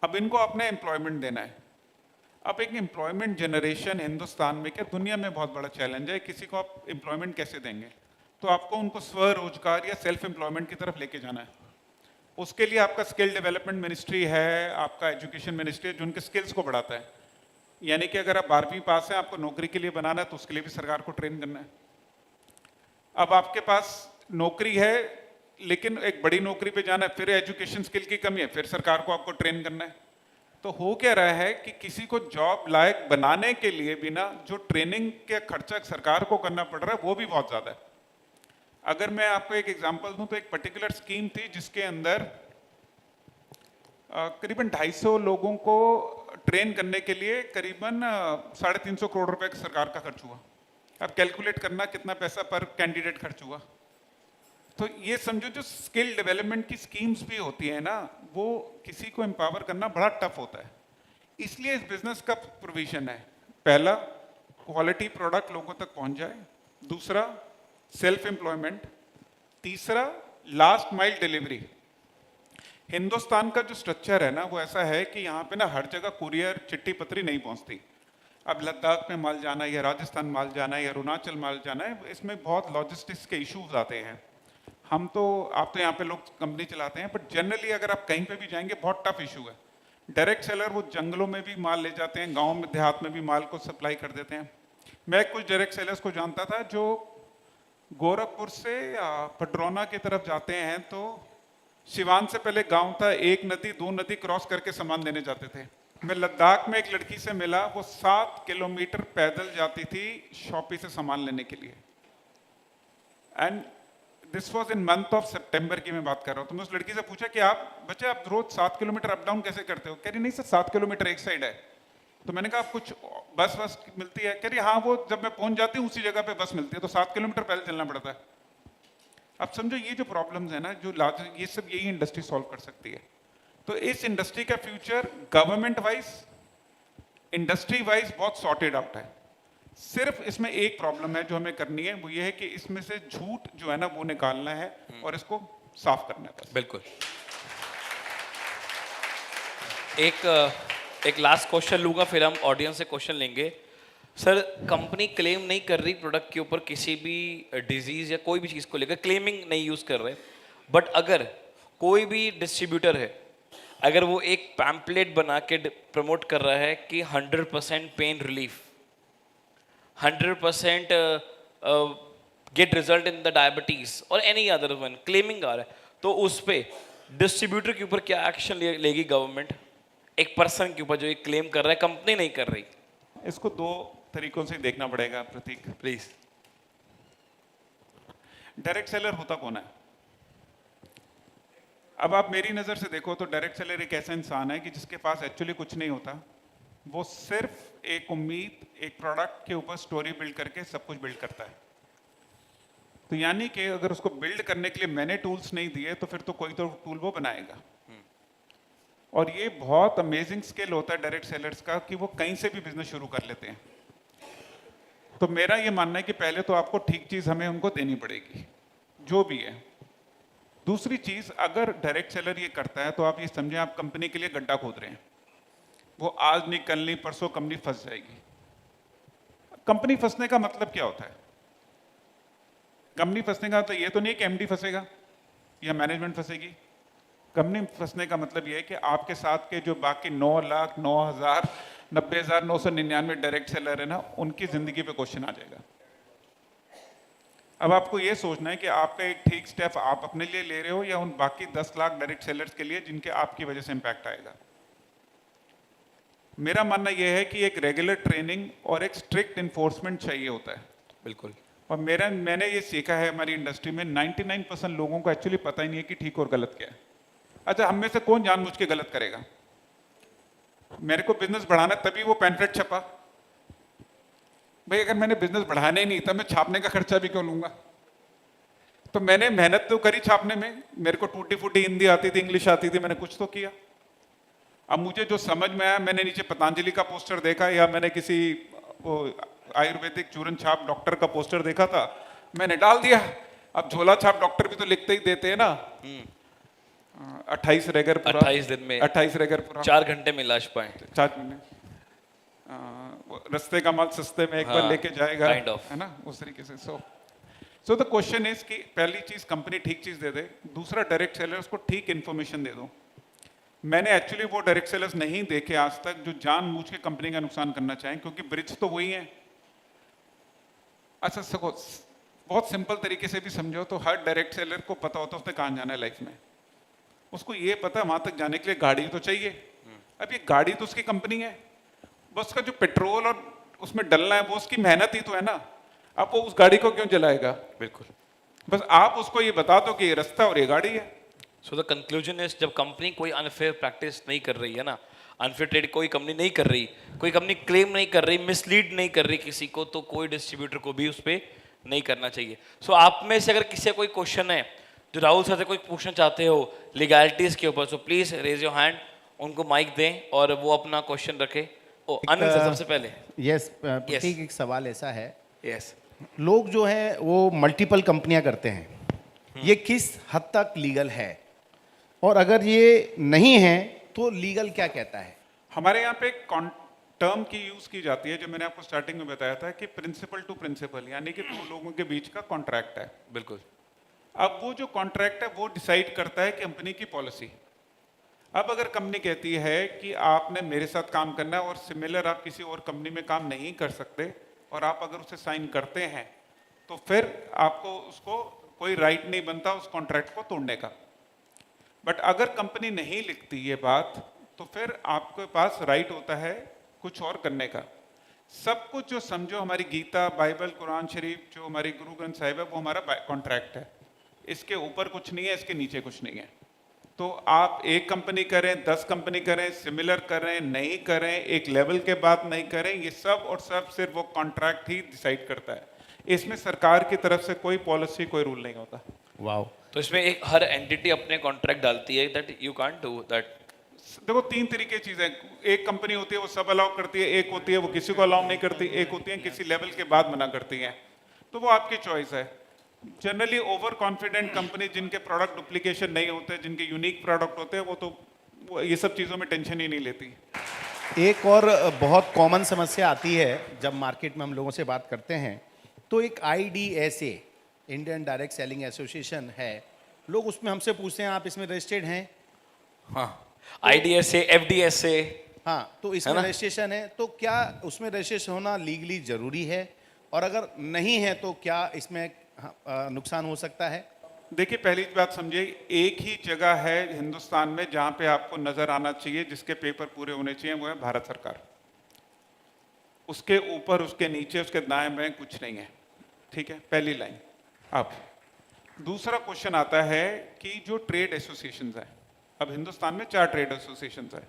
अब इनको आपने एम्प्लॉयमेंट देना है। अब एक एम्प्लॉयमेंट जनरेशन हिंदुस्तान में, क्या दुनिया में, बहुत बड़ा चैलेंज है। किसी को आप एम्प्लॉयमेंट कैसे देंगे? तो आपको उनको स्वरोजगार या सेल्फ एम्प्लॉयमेंट की तरफ लेके जाना है। उसके लिए आपका स्किल डेवलपमेंट मिनिस्ट्री है, आपका एजुकेशन मिनिस्ट्री है, जो उनके स्किल्स को बढ़ाता है। यानी कि अगर आप 12वीं पास हैं, आपको नौकरी के लिए बनाना है, तो उसके लिए भी सरकार को ट्रेन करना है। अब आपके पास नौकरी है, लेकिन एक बड़ी नौकरी पे जाना है, फिर एजुकेशन स्किल की कमी है, फिर सरकार को आपको ट्रेन करना है। तो हो क्या रहा है कि किसी को जॉब लायक बनाने के लिए भी ना, जो ट्रेनिंग के खर्चा सरकार को करना पड़ रहा है, वो भी बहुत ज्यादा है। अगर मैं आपको एक एग्जांपल दूं, तो एक पर्टिकुलर स्कीम थी जिसके अंदर करीबन 250 लोगों को ट्रेन करने के लिए करीबन 350 करोड़ रुपए का सरकार का खर्च हुआ। अब कैलकुलेट करना कितना पैसा पर कैंडिडेट खर्च हुआ। तो ये समझो, जो स्किल डेवलपमेंट की स्कीम्स भी होती है ना, वो किसी को एम्पावर करना बड़ा टफ होता है। इसलिए इस बिजनेस का प्रोविजन है, पहला क्वालिटी प्रोडक्ट लोगों तक पहुंच जाए, दूसरा सेल्फ एम्प्लॉयमेंट, तीसरा लास्ट माइल डिलीवरी। हिंदुस्तान का जो स्ट्रक्चर है ना, वो ऐसा है कि यहाँ पे ना हर जगह कुरियर चिट्ठी पत्री नहीं पहुंचती। अब लद्दाख में माल जाना है, या राजस्थान माल जाना है, या अरुणाचल माल जाना है, इसमें बहुत लॉजिस्टिक्स के इश्यूज आते हैं। आप तो यहाँ पे लोग कंपनी चलाते हैं, बट जनरली अगर आप कहीं पे भी जाएंगे, बहुत टफ इशू है। डायरेक्ट सेलर वो जंगलों में भी माल ले जाते हैं, गाँव में देहात में भी माल को सप्लाई कर देते हैं। मैं कुछ डायरेक्ट सेलर्स को जानता था जो गोरखपुर से पटरौना की तरफ जाते हैं, तो सिवान से पहले गांव था, एक नदी 2 नदी क्रॉस करके सामान देने जाते थे। मैं लद्दाख में एक लड़की से मिला, वो 7 किलोमीटर पैदल जाती थी शॉपी से सामान लेने के लिए। And this was in month of सितंबर की मैं बात कर रहा हूँ। तो मैं उस लड़की से पूछा कि बच्चे आप रोज 7 किलोमीटर अप डाउन कैसे करते हो? कह रही नहीं सर, 7 किलोमीटर एक साइड है। तो मैंने कहा आप कुछ बस मिलती है? कह रही हाँ, वो जब मैं पहुंच जाती हूँ उसी जगह पे बस मिलती है, तो 7 किलोमीटर पैदल चलना पड़ता है। अब समझो ये जो प्रॉब्लम्स है ना, जो ये सब यही इंडस्ट्री सॉल्व कर सकती है। तो इस इंडस्ट्री का future government wise, industry wise बहुत सॉर्टेड आउट है। सिर्फ इसमें एक प्रॉब्लम है जो हमें करनी है, वो ये है कि इसमें से झूठ जो है ना, वो निकालना है और इसको साफ करना है बस। बिल्कुल। एक लास्ट क्वेश्चन लूंगा, फिर हम ऑडियंस से क्वेश्चन लेंगे। सर, कंपनी क्लेम नहीं कर रही प्रोडक्ट के ऊपर किसी भी डिजीज या कोई भी चीज़ को लेकर, क्लेमिंग नहीं यूज़ कर रहे, बट अगर कोई भी डिस्ट्रीब्यूटर है, अगर वो एक पैम्पलेट बना के प्रमोट कर रहा है कि 100% pain relief, 100% get result in the diabetes और एनी अदर वन, क्लेमिंग आ रहा है, तो उस पर डिस्ट्रीब्यूटर के ऊपर क्या एक्शन लेगी गवर्नमेंट, एक पर्सन के ऊपर जो एक क्लेम कर रहा है, कंपनी नहीं कर रही? इसको 2 तरीकों से देखना पड़ेगा प्रतीक, प्लीज। डायरेक्ट सेलर होता कौन है? अब आप मेरी नजर से देखो तो डायरेक्ट सेलर एक ऐसा इंसान है कि जिसके पास एक्चुअली कुछ नहीं होता, वो सिर्फ एक उम्मीद, एक प्रोडक्ट के ऊपर स्टोरी बिल्ड करके सब कुछ बिल्ड करता है। तो यानी कि अगर उसको बिल्ड करने के लिए मैंने टूल्स नहीं दिए, तो फिर तो कोई तो टूल वो बनाएगा। और ये बहुत अमेजिंग स्किल होता है डायरेक्ट सेलर्स का कि वो कहीं से भी बिजनेस शुरू कर लेते हैं। तो मेरा ये मानना है कि पहले तो आपको ठीक चीज हमें उनको देनी पड़ेगी, जो भी है। दूसरी चीज, अगर डायरेक्ट सेलर ये करता है, तो आप ये समझें आप कंपनी के लिए गड्ढा खोद रहे हैं। वो आज नहीं, कल नहीं, परसों कंपनी फंस जाएगी। कंपनी फंसने का मतलब क्या होता है? कंपनी फंसने का मतलब ये तो नहीं है कि एमडी फंसेगा या मैनेजमेंट फंसेगी। कंपनी फंसने का मतलब ये है कि आपके साथ के जो बाकी 9,09,90,999 डायरेक्ट सेलर है ना, उनकी जिंदगी पे क्वेश्चन आ जाएगा। अब आपको ये सोचना है कि आपका एक ठीक स्टेप आप अपने लिए ले रहे हो या उन बाकी 10 लाख डायरेक्ट सेलर्स के लिए जिनके आपकी वजह से इंपैक्ट आएगा। मेरा मानना यह है कि एक रेगुलर ट्रेनिंग और एक स्ट्रिक्ट इन्फोर्समेंट चाहिए होता है। बिल्कुल। और मैंने ये सीखा है हमारी इंडस्ट्री में, 99% लोगों को एक्चुअली पता ही नहीं है कि ठीक और गलत क्या है। अच्छा, हम में से कौन जानबूझ के गलत करेगा? मेरे को बिजनेस बढ़ाना, तभी वो पैम्फलेट छपा। भाई अगर मैंने बिजनेस बढ़ाना ही नहीं था, मैं छापने का खर्चा भी क्यों लूंगा? तो मैंने मेहनत तो करी छापने में, मेरे को टूटी फूटी हिंदी आती थी, इंग्लिश आती थी, मैंने कुछ तो किया। अब मुझे जो समझ में आया, मैंने नीचे पतंजलि का पोस्टर देखा या मैंने किसी आयुर्वेदिक चूरन छाप डॉक्टर का पोस्टर देखा था, मैंने डाल दिया। अब झोला छाप डॉक्टर भी तो लिखते ही देते हैं ना, 28 रेगर पूरा, 28 दिन में 28 रेगर पूरा, 4 घंटे में इलाज पाए। 4 महीने, रस्ते का माल सस्ते में एक बार लेके जाएगा, kind of. है ना, उस तरीके से। सो द क्वेश्चन इज कि पहली चीज कंपनी ठीक चीज दे दे, दूसरा डायरेक्ट सेलर उसको ठीक इन्फॉर्मेशन दे दो। मैंने एक्चुअली वो डायरेक्ट सेलर्स नहीं देखे आज तक जो जानबूझ के कंपनी का नुकसान करना चाहें, क्योंकि ब्रिज तो वही है। अच्छा सको बहुत सिंपल तरीके से भी समझो तो हर डायरेक्ट सेलर को पता होता है उसने कहाँ जाना है लाइफ में। उसको ये पता है वहां तक जाने के लिए गाड़ी तो चाहिए। अब ये गाड़ी तो उसकी कंपनी है, बस उसका जो पेट्रोल और उसमें डलना है वो उसकी मेहनत ही तो है ना। अब वो उस गाड़ी को क्यों जलाएगा? बिल्कुल। बस आप उसको ये बता दो कि ये रास्ता और ये गाड़ी है। सो द कंक्लूजन इज, जब कंपनी कोई अनफेयर प्रैक्टिस नहीं कर रही है ना, अनफेयर ट्रेड कोई कंपनी नहीं कर रही, कोई कंपनी क्लेम नहीं कर रही, मिसलीड नहीं कर रही किसी को, तो कोई डिस्ट्रीब्यूटर को भी उस पर नहीं करना चाहिए। सो आप में से अगर किसी का कोई क्वेश्चन है जो राहुल सर से कोई पूछना चाहते हो लीगैलिटीज के ऊपर, so please raise your hand, उनको माइक दें और वो अपना क्वेश्चन रखे। ओ अनिल सर सबसे पहले। यस प्रतीक, एक सवाल ऐसा है, यस, लोग जो है वो मल्टीपल कंपनियां करते हैं, ये किस हद तक लीगल है, और अगर ये नहीं है तो लीगल क्या कहता है? हमारे यहाँ पे टर्म की यूज की जाती है जो मैंने आपको स्टार्टिंग में बताया था कि प्रिंसिपल टू प्रिंसिपल, यानी कि दो लोगों के बीच का कॉन्ट्रैक्ट है। बिल्कुल। अब वो जो कॉन्ट्रैक्ट है वो डिसाइड करता है कंपनी की पॉलिसी। अब अगर कंपनी कहती है कि आपने मेरे साथ काम करना है और सिमिलर आप किसी और कंपनी में काम नहीं कर सकते, और आप अगर उसे साइन करते हैं तो फिर आपको उसको कोई राइट नहीं बनता उस कॉन्ट्रैक्ट को तोड़ने का। बट अगर कंपनी नहीं लिखती ये बात तो फिर आपके पास राइट होता है कुछ और करने का। सब कुछ जो समझो हमारी गीता, बाइबल, कुरान शरीफ, जो हमारी गुरु ग्रंथ साहिब है, वो हमारा कॉन्ट्रैक्ट है। इसके ऊपर कुछ नहीं है, इसके नीचे कुछ नहीं है। तो आप एक कंपनी करें, 10 कंपनी करें, सिमिलर करें, नहीं करें, एक लेवल के बाद नहीं करें, ये सब और सब सिर्फ वो कॉन्ट्रैक्ट ही डिसाइड करता है। इसमें सरकार की तरफ से कोई पॉलिसी, कोई रूल नहीं होता। वाह। तो इसमें एक हर एंटिटी अपने कॉन्ट्रैक्ट डालती है that you can't do that. देखो 3 तरीके चीजें, एक कंपनी होती है वो सब अलाउ करती है, एक होती है वो किसी को अलाउ नहीं करती, एक होती है किसी लेवल के बाद मना करती है। तो वो आपकी चॉइस है। जनरली ओवर कॉन्फिडेंट कंपनी जिनके प्रोडक्ट डुप्लीकेशन नहीं होते, जिनके यूनिक प्रोडक्ट होते हैं, वो ये सब चीज़ों में टेंशन ही नहीं लेती। एक और बहुत कॉमन समस्या आती है जब मार्केट में हम लोगों से बात करते हैं, तो एक IDSA, Indian direct selling association है, लोग उसमें हमसे पूछते हैं आप इसमें रजिस्टर्ड हैं? हाँ, IDSA, FDSA। हाँ, तो इसमें रजिस्ट्रेशन है, तो क्या उसमें रजिस्ट्रेशन होना लीगली जरूरी है, और अगर नहीं है तो क्या इसमें नुकसान हो सकता है? देखिए पहली बात समझिए, एक ही जगह है हिंदुस्तान में जहां पे आपको नजर आना चाहिए, जिसके पेपर पूरे होने चाहिए, वो है भारत सरकार। उसके ऊपर, उसके नीचे, उसके दाएं बाएं कुछ नहीं है। ठीक है, पहली लाइन। अब दूसरा क्वेश्चन आता है कि जो ट्रेड एसोसिएशन है, अब हिंदुस्तान में 4 ट्रेड एसोसिएशन है।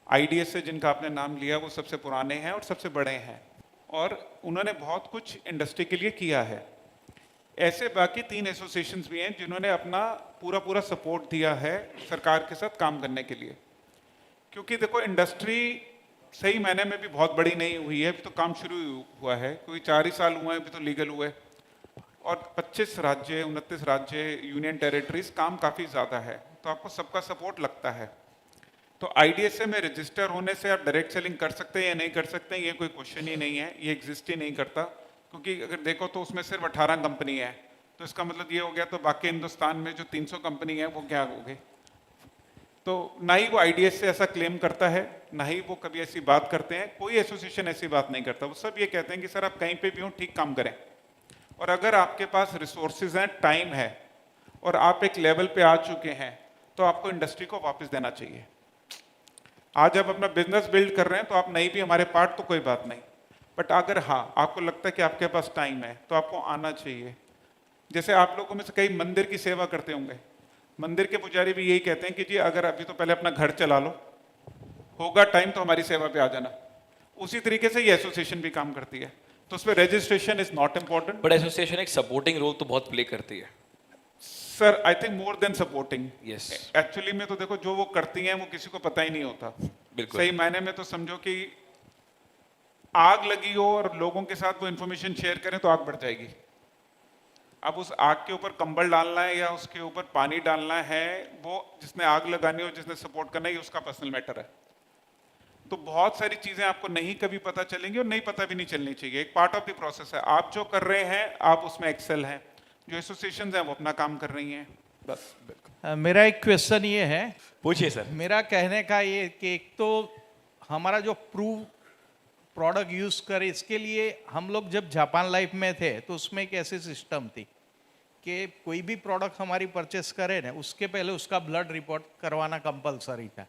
IDSA जिनका आपने नाम लिया वो सबसे पुराने हैं और सबसे बड़े हैं, और उन्होंने बहुत कुछ इंडस्ट्री के लिए किया है। ऐसे बाकी 3 एसोसिएशंस भी हैं जिन्होंने अपना पूरा सपोर्ट दिया है सरकार के साथ काम करने के लिए। क्योंकि देखो इंडस्ट्री सही मायने में भी बहुत बड़ी नहीं हुई है, अभी तो काम शुरू हुआ है, क्योंकि 4 ही साल हुए हैं अभी तो लीगल हुए, और 25 राज्य, 29 राज्य, यूनियन टेरिटरीज, काम काफ़ी ज़्यादा है, तो आपको सबका सपोर्ट लगता है। तो IDSA में रजिस्टर होने से आप डायरेक्ट सेलिंग कर सकते हैं या नहीं कर सकते हैं, ये कोई क्वेश्चन ही नहीं है, ये एग्जिस्ट ही नहीं करता। क्योंकि अगर देखो तो उसमें सिर्फ 18 कंपनी है, तो इसका मतलब ये हो गया तो बाकी हिंदुस्तान में जो 300 कंपनी है वो क्या हो गए? तो ना ही वो IDSA ऐसा क्लेम करता है, ना ही वो कभी ऐसी बात करते हैं, कोई एसोसिएशन ऐसी बात नहीं करता। वो सब ये कहते हैं कि सर आप कहीं पे भी हो ठीक काम करें, और अगर आपके पास रिसोर्सेज हैं, टाइम है, और आप एक लेवल पे आ चुके हैं, तो आपको इंडस्ट्री को वापस देना चाहिए। आज आप अपना बिजनेस बिल्ड कर रहे हैं तो आप नहीं भी हमारे पार्ट तो कोई बात नहीं, बट अगर हाँ आपको लगता है कि आपके पास टाइम है तो आपको आना चाहिए। जैसे आप लोगों में से कई मंदिर की सेवा करते होंगे, मंदिर के पुजारी भी यही कहते हैं कि जी अगर अभी तो पहले अपना घर चला लो, होगा टाइम तो हमारी सेवा पे आ जाना। उसी तरीके से ये एसोसिएशन भी काम करती है, तो उसमें registration is not important. But association एक सपोर्टिंग रोल तो बहुत प्ले करती है। Sir I think more than supporting. Yes, actually में तो देखो जो वो करती हैं वो किसी को पता ही नहीं होता। बिल्कुल सही मायने में तो समझो कि आग लगी हो और लोगों के साथ वो इन्फॉर्मेशन शेयर करें तो आग बढ़ जाएगी। अब उस आग के ऊपर कंबल डालना है या उसके ऊपर पानी डालना है, वो जिसने आग लगानी हो, जिसने सपोर्ट करना है, ये उसका पर्सनल मैटर है। तो बहुत सारी चीजें आपको नहीं कभी पता चलेंगी और नहीं पता भी नहीं चलनी चाहिए, एक पार्ट ऑफ द प्रोसेस है। आप जो कर रहे हैं आप उसमें एक्सेल हैं, जो एसोसिएशंस हैं वो अपना काम कर रही हैं, बस। मेरा एक क्वेश्चन ये है, पूछिए सर। मेरा कहने का ये कि एक तो हमारा जो प्रूव प्रोडक्ट यूज करे, इसके लिए हम लोग जब जापान लाइफ में थे तो उसमें एक ऐसी सिस्टम थी कि कोई भी प्रोडक्ट हमारी परचेस करे ना, उसके पहले उसका ब्लड रिपोर्ट करवाना कंपलसरी था।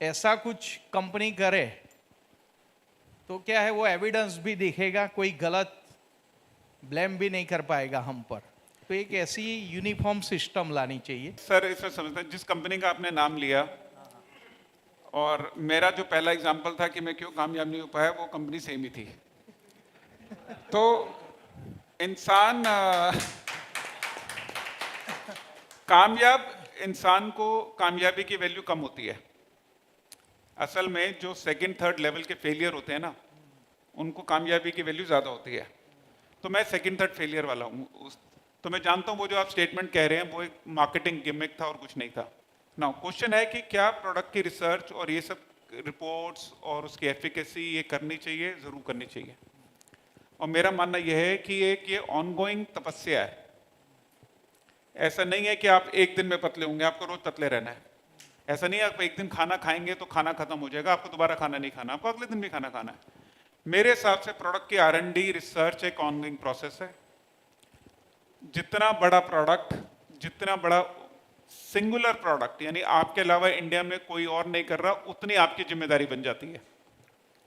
ऐसा कुछ कंपनी करे तो क्या है, वो एविडेंस भी दिखेगा, कोई गलत ब्लेम भी नहीं कर पाएगा हम पर। तो एक ऐसी यूनिफॉर्म सिस्टम लानी चाहिए। सर इसमें समझता हैं, जिस कंपनी का आपने नाम लिया और मेरा जो पहला एग्जांपल था कि मैं क्यों कामयाब नहीं हो पाया, वो कंपनी सेम ही थी। तो इंसान इंसान को कामयाबी की वैल्यू कम होती है। असल में जो सेकंड थर्ड लेवल के फेलियर होते हैं ना, उनको कामयाबी की वैल्यू ज़्यादा होती है। तो मैं सेकंड थर्ड फेलियर वाला हूँ। तो मैं जानता हूँ वो जो आप स्टेटमेंट कह रहे हैं वो एक मार्केटिंग गिमिक था और कुछ नहीं था। नाउ क्वेश्चन है कि क्या प्रोडक्ट की रिसर्च और ये सब रिपोर्ट्स और उसकी एफिकेसी ये करनी चाहिए? ज़रूर करनी चाहिए। और मेरा मानना यह है कि ये ऑनगोइंग तपस्या है। ऐसा नहीं है कि आप एक दिन में पतले होंगे, आपको रोज पतले रहना है। ऐसा नहीं है आप एक दिन खाना खाएंगे तो खाना खत्म हो जाएगा, आपको दोबारा खाना नहीं खाना, आपको अगले दिन भी खाना खाना है। मेरे हिसाब से प्रोडक्ट की R&D रिसर्च एक ऑनगोइंग प्रोसेस है। जितना बड़ा प्रोडक्ट, जितना बड़ा सिंगुलर प्रोडक्ट, यानी आपके अलावा इंडिया में कोई और नहीं कर रहा, उतनी आपकी जिम्मेदारी बन जाती है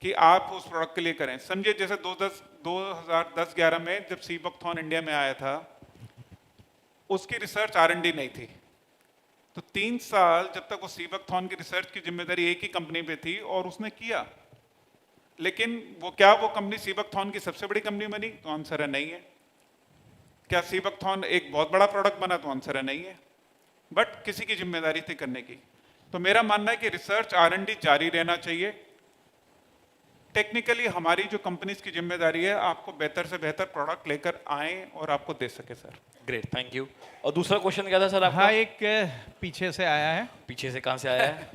कि आप उस प्रोडक्ट के लिए करें। समझिए जैसे 2010-11 में जब सीबकथॉर्न इंडिया में आया था, उसकी रिसर्च R&D नहीं थी। तो 3 साल जब तक वो सीबकथॉर्न की रिसर्च की जिम्मेदारी एक ही कंपनी पे थी और उसने किया, लेकिन वो कंपनी सीबकथॉर्न की सबसे बड़ी कंपनी बनी? तो आंसर है नहीं है। क्या सीबकथॉर्न एक बहुत बड़ा प्रोडक्ट बना? तो आंसर है नहीं है। बट किसी की जिम्मेदारी थी करने की। तो मेरा मानना है कि रिसर्च R&D जारी रहना चाहिए। टेक्निकली हमारी जो कंपनीज की जिम्मेदारी है आपको बेहतर से बेहतर प्रोडक्ट लेकर आए और आपको दे सके। Sir great, thank you. और दूसरा क्वेश्चन क्या था सर आपका? हाँ, एक पीछे से आया है। पीछे से कहाँ से आया है?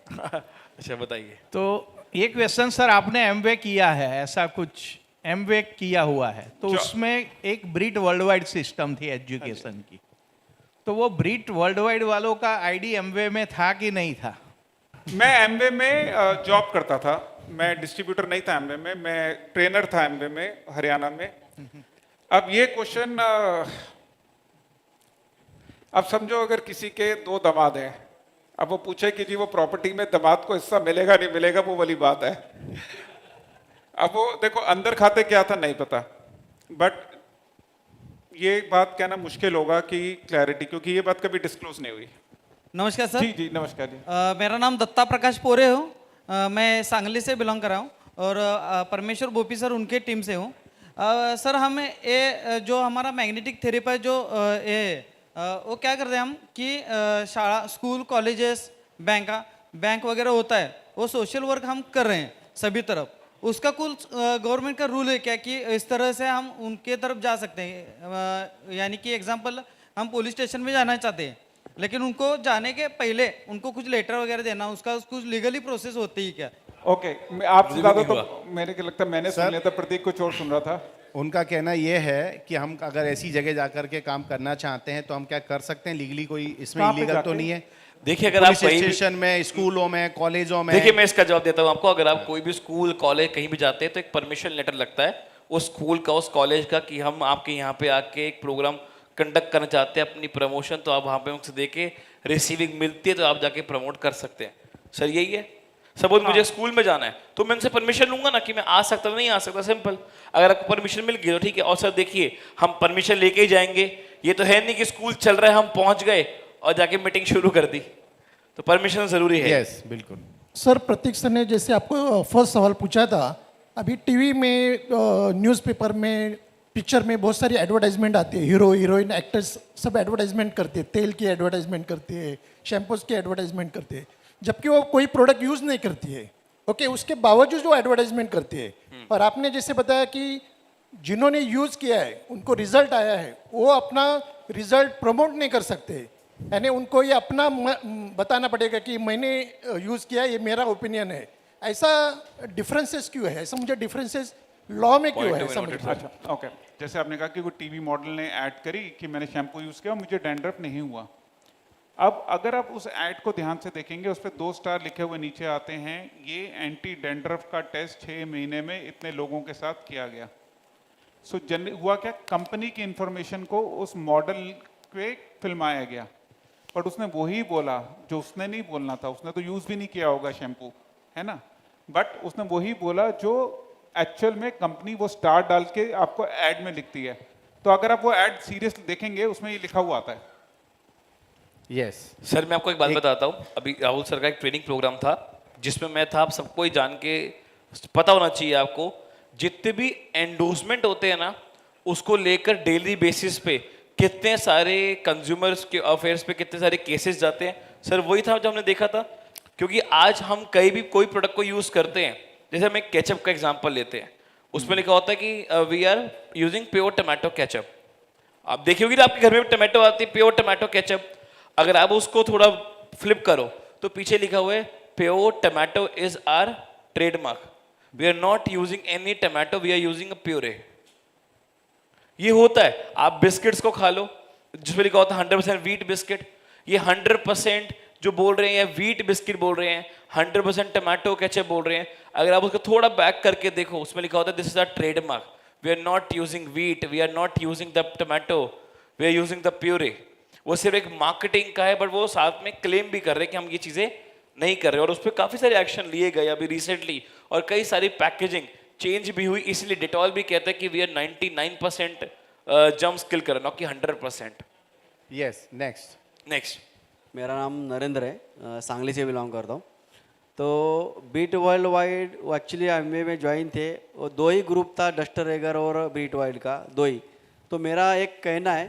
अच्छा बताइए। तो ये क्वेश्चन सर, आपने एमवे किया है, ऐसा कुछ एमवे किया हुआ है, तो उसमें एक ब्रीट वर्ल्ड वाइड सिस्टम थी एजुकेशन की। तो वो ब्रीट वर्ल्ड वाइड वालों का आईडी एमवे में था कि नहीं था? मैं एमवे में जॉब करता था। मैं डिस्ट्रीब्यूटर नहीं था एमवे में, मैं ट्रेनर था एमवे में हरियाणा में। अब ये क्वेश्चन, अब समझो अगर किसी के 2 दामाद हैं, अब वो पूछे कि जी वो प्रॉपर्टी में दामाद को हिस्सा मिलेगा नहीं मिलेगा, वो वाली बात है। अब वो देखो अंदर खाते क्या था नहीं पता, बट ये बात कहना मुश्किल होगा कि क्लैरिटी, क्योंकि ये बात कभी डिस्क्लोज नहीं हुई। नमस्कार सर। जी जी नमस्कार जी। मेरा नाम दत्ता प्रकाश पोरे हो। मैं सांगली से बिलोंग कर रहा हूँ और परमेश्वर बोपी सर उनके टीम से हूँ। सर हम ये जो हमारा मैग्नेटिक थेरेपी जो वो क्या करते हैं हम कि शाला स्कूल कॉलेजेस बैंक वगैरह होता है, वो सोशल वर्क हम कर रहे हैं सभी तरफ। उसका कुल गवर्नमेंट का रूल है क्या कि इस तरह से हम उनके तरफ जा सकते हैं? यानी कि एग्जांपल हम पुलिस स्टेशन में जाना चाहते हैं, लेकिन उनको जाने के पहले उनको कुछ लेटर वगैरह देना, उसका कुछ लीगली प्रोसेस होती है क्या? ओके, आपसे ज़्यादा तो मेरे को लगता है मैंने सुन लिया था, प्रतीक कुछ और सुन रहा था। उनका कहना यह है कि हम अगर ऐसी जगह जाकर के काम करना चाहते हैं तो हम क्या कर सकते हैं लीगली? कोई इसमें कहाँ पे इलीगल तो जाते नहीं है? देखिए अगर आप पुलिस कहीं भी, स्टेशन में, स्कूलों में, कॉलेजों में। देखिए मैं इसका जवाब देता हूँ आपको। अगर आप कोई भी स्कूल कॉलेज कहीं भी जाते हैं तो एक परमिशन लेटर लगता है उस स्कूल का, उस कॉलेज का, कि हम आपके यहाँ पे आके एक प्रोग्राम कंडक्ट करना चाहते हैं अपनी प्रमोशन, तो आप वहाँ पे उनसे दे के रिसीविंग मिलती है तो आप जाके प्रमोट कर सकते हैं। सर यही है। सपोज मुझे स्कूल में जाना है तो मैं उनसे परमिशन लूंगा ना कि मैं आ सकता हूँ नहीं आ सकता, सिंपल। अगर आपको परमिशन मिल गई तो ठीक है। और सर देखिए हम परमिशन लेके ही जाएंगे, ये तो है नहीं कि स्कूल चल रहा है हम पहुंच गए और जाके मीटिंग शुरू कर दी, तो परमिशन जरूरी है। यस बिल्कुल। सर प्रतीक सर ने जैसे आपको फर्स्ट सवाल पूछा था, अभी टीवी में, न्यूज़पेपर में, पिक्चर में बहुत सारी एडवर्टाइजमेंट आती है, हीरो हीरोइन एक्टर्स सब एडवर्टाइजमेंट करते हैं, तेल की एडवर्टाइजमेंट करते हैं, शैम्पूज की एडवर्टाइजमेंट करते हैं, जबकि वो कोई प्रोडक्ट यूज़ नहीं करती है। ओके, उसके बावजूद वो एडवर्टाइजमेंट करती है। और आपने जैसे बताया कि जिन्होंने यूज़ किया है उनको रिजल्ट आया है, वो अपना रिजल्ट प्रमोट नहीं कर सकते, यानी उनको ये अपना बताना पड़ेगा कि मैंने यूज़ किया, ये मेरा ओपिनियन है। ऐसा डिफरेंसेस क्यों है? ऐसा मुझे डिफरेंसेस लॉ में क्यों Point है to ऐसा be मुझे noted, बताइए। अच्छा ओके, जैसे आपने कहा कि वो टीवी मॉडल ने ऐड करी कि मैंने शैम्पू यूज़ किया, मुझे डैंड्रफ नहीं हुआ। अब अगर आप उस ऐड को ध्यान से देखेंगे, उस पर 2 स्टार लिखे हुए नीचे आते हैं, ये एंटी डैंड्रफ का टेस्ट 6 महीने में इतने लोगों के साथ किया गया। सो हुआ क्या, कंपनी की इंफॉर्मेशन को उस मॉडल पे फिल्माया गया, बट उसने वही बोला जो उसने नहीं बोलना था। उसने तो यूज़ भी नहीं किया होगा शैम्पू, है ना, बट उसने वही बोला जो एक्चुअल में कंपनी वो स्टार डाल के आपको ऐड में लिखती है। तो अगर आप वो ऐड सीरियसली देखेंगे, उसमें ये लिखा हुआ आता है। यस, सर मैं आपको एक बात बताता हूँ। अभी राहुल सर का एक ट्रेनिंग प्रोग्राम था जिसमें मैं था, आप सबको ही जान के पता होना चाहिए आपको, जितने भी एंडोर्समेंट होते हैं ना, उसको लेकर डेली बेसिस पे कितने सारे कंज्यूमर्स के अफेयर्स पे कितने सारे केसेस जाते हैं। सर वही था जो हमने देखा था, क्योंकि आज हम कहीं भी कोई प्रोडक्ट को यूज करते हैं, जैसे हम एक केचप का एग्जांपल लेते हैं, उसमें लिखा होता है कि we are using pure tomato ketchup. आप देखिए ना, आपके घर में टमाटो आती है प्योर टमाटो केचप, अगर आप उसको थोड़ा फ्लिप करो तो पीछे लिखा हुआ है pure tomato is our trademark, we are not using any tomato, we are using a puree. ये होता है। आप बिस्किट्स को खा लो जिसमें लिखा होता है 100% व्हीट बिस्किट, ये 100% जो बोल रहे हैं व्हीट बिस्किट बोल रहे हैं, 100% टमाटो केचप बोल रहे हैं। अगर आप उसको थोड़ा बैक करके देखो, उसमें लिखा होता है this is our trademark, we are not using wheat, we are not using the tomato, we are using the puree. वो सिर्फ एक मार्केटिंग का है, बट वो साथ में क्लेम भी कर रहे हैं कि हम ये चीजें नहीं कर रहे, और उस पर काफी सारे एक्शन लिए गए अभी रिसेंटली, और कई सारी पैकेजिंग चेंज भी हुई। इसलिए डिटॉल भी कहता है कि वी आर 99% जम्स किल कर, ना कि 100%। यस, नेक्स्ट मेरा नाम नरेंद्र है, सांगली से बिलोंग करता हूँ। तो बीट वर्ल्ड वाइड वो एक्चुअली एमवे में ज्वाइन थे, वो 2 ही ग्रुप था, डस्टर रेगर और बीट वाइड का 2 ही। तो मेरा एक कहना है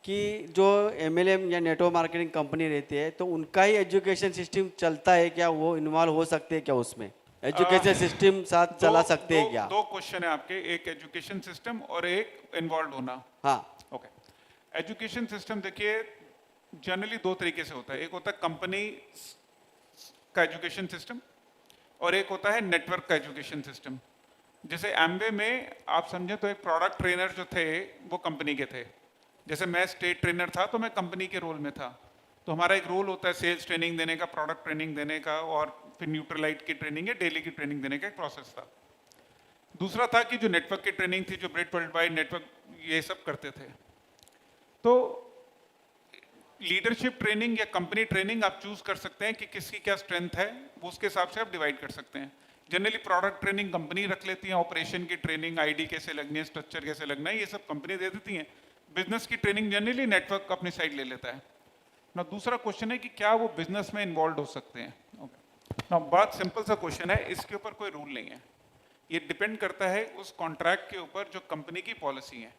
कि जो MLM या नेटवर्क मार्केटिंग कंपनी रहती है, तो उनका ही एजुकेशन सिस्टम चलता है क्या, वो इन्वॉल्व हो सकते हैं क्या उसमें, एजुकेशन सिस्टम साथ चला सकते हैं क्या? 2 क्वेश्चन है आपके, एक एजुकेशन सिस्टम और एक इन्वॉल्व होना। हाँ, ओके, एजुकेशन सिस्टम देखिए जनरली 2 तरीके से होता है, एक होता है कंपनी का एजुकेशन सिस्टम और एक होता है नेटवर्क का एजुकेशन सिस्टम। जैसे एमवे में आप समझे तो एक प्रोडक्ट ट्रेनर जो थे वो कंपनी के थे, जैसे मैं स्टेट ट्रेनर था तो मैं कंपनी के रोल में था। तो हमारा एक रोल होता है सेल्स ट्रेनिंग देने का, प्रोडक्ट ट्रेनिंग देने का, और फिर न्यूट्रलाइट की ट्रेनिंग या डेली की ट्रेनिंग देने का एक प्रोसेस था। दूसरा था कि जो नेटवर्क की ट्रेनिंग थी, जो ब्रेड वर्ल्ड वाइड नेटवर्क ये सब करते थे। तो लीडरशिप ट्रेनिंग या कंपनी ट्रेनिंग आप चूज कर सकते हैं कि किसकी क्या स्ट्रेंथ है, वो उसके हिसाब से आप डिवाइड कर सकते हैं। जनरली प्रोडक्ट ट्रेनिंग कंपनी रख लेती है, ऑपरेशन की ट्रेनिंग, आईडी कैसे लगनी है, स्ट्रक्चर कैसे लगना है, ये सब कंपनी दे देती है। बिजनेस की ट्रेनिंग जनरली नेटवर्क अपनी साइड ले लेता है ना। दूसरा क्वेश्चन है कि क्या वो बिजनेस में इन्वॉल्व हो सकते हैं। ना बहुत सिंपल सा क्वेश्चन है, इसके ऊपर कोई रूल नहीं है, ये डिपेंड करता है उस कॉन्ट्रैक्ट के ऊपर जो कंपनी की पॉलिसी है।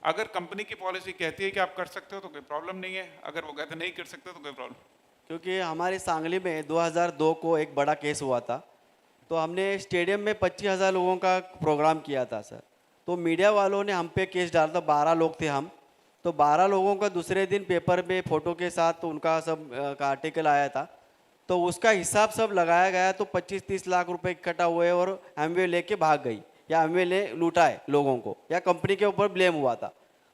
अगर कंपनी की पॉलिसी कहती है कि आप कर सकते हो तो कोई प्रॉब्लम नहीं है, अगर वो कहते नहीं कर सकते तो कोई प्रॉब्लम। क्योंकि हमारे सांगली में 2002 को एक बड़ा केस हुआ था, तो हमने स्टेडियम में 25,000 लोगों का प्रोग्राम किया था सर। तो मीडिया वालों ने हम पे केस डाला था, 12 लोग थे हम, तो 12 लोगों का दूसरे दिन पेपर में फ़ोटो के साथ उनका सब का आर्टिकल आया था, तो उसका हिसाब सब लगाया गया तो 25-30 लाख रुपए इकट्ठा हुए और एमवे लेके भाग गई, या एमवे ने लूटा है लोगों को, या कंपनी के ऊपर ब्लेम हुआ था।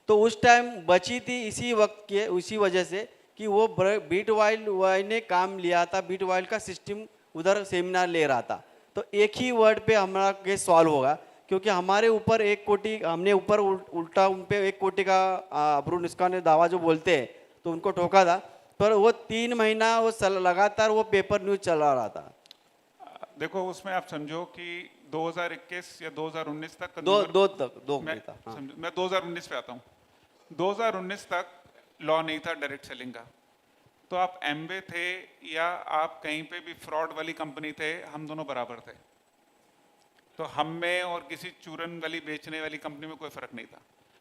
तो उस टाइम बची थी इसी वक्त के, उसी वजह से कि वो बीट वाइल्ड ने काम लिया था, बीट वाइल्ड का सिस्टम उधर सेमिनार ले रहा था। तो एक ही वर्ड पे हमारा केस सॉल्व होगा, क्योंकि हमारे ऊपर 1 कोटी, हमने ऊपर उल्टा उन पे 1 कोटी का अब्रू निस्कान दावा जो बोलते हैं, तो उनको ठोका था। पर वो 3 महीना वो लगातार वो पेपर न्यूज चला रहा था। देखो उसमें आप समझो कि 2021 या 2019 तक मैं 2019 पे आता हूँ। 2019 तक लॉ नहीं था डायरेक्ट सेलिंग का, तो आप एमवे थे या आप कहीं पे भी फ्रॉड वाली कंपनी थे, हम दोनों बराबर थे। तो हम में और किसी चूरन वाली बेचने वाली कंपनी में कोई फर्क नहीं था।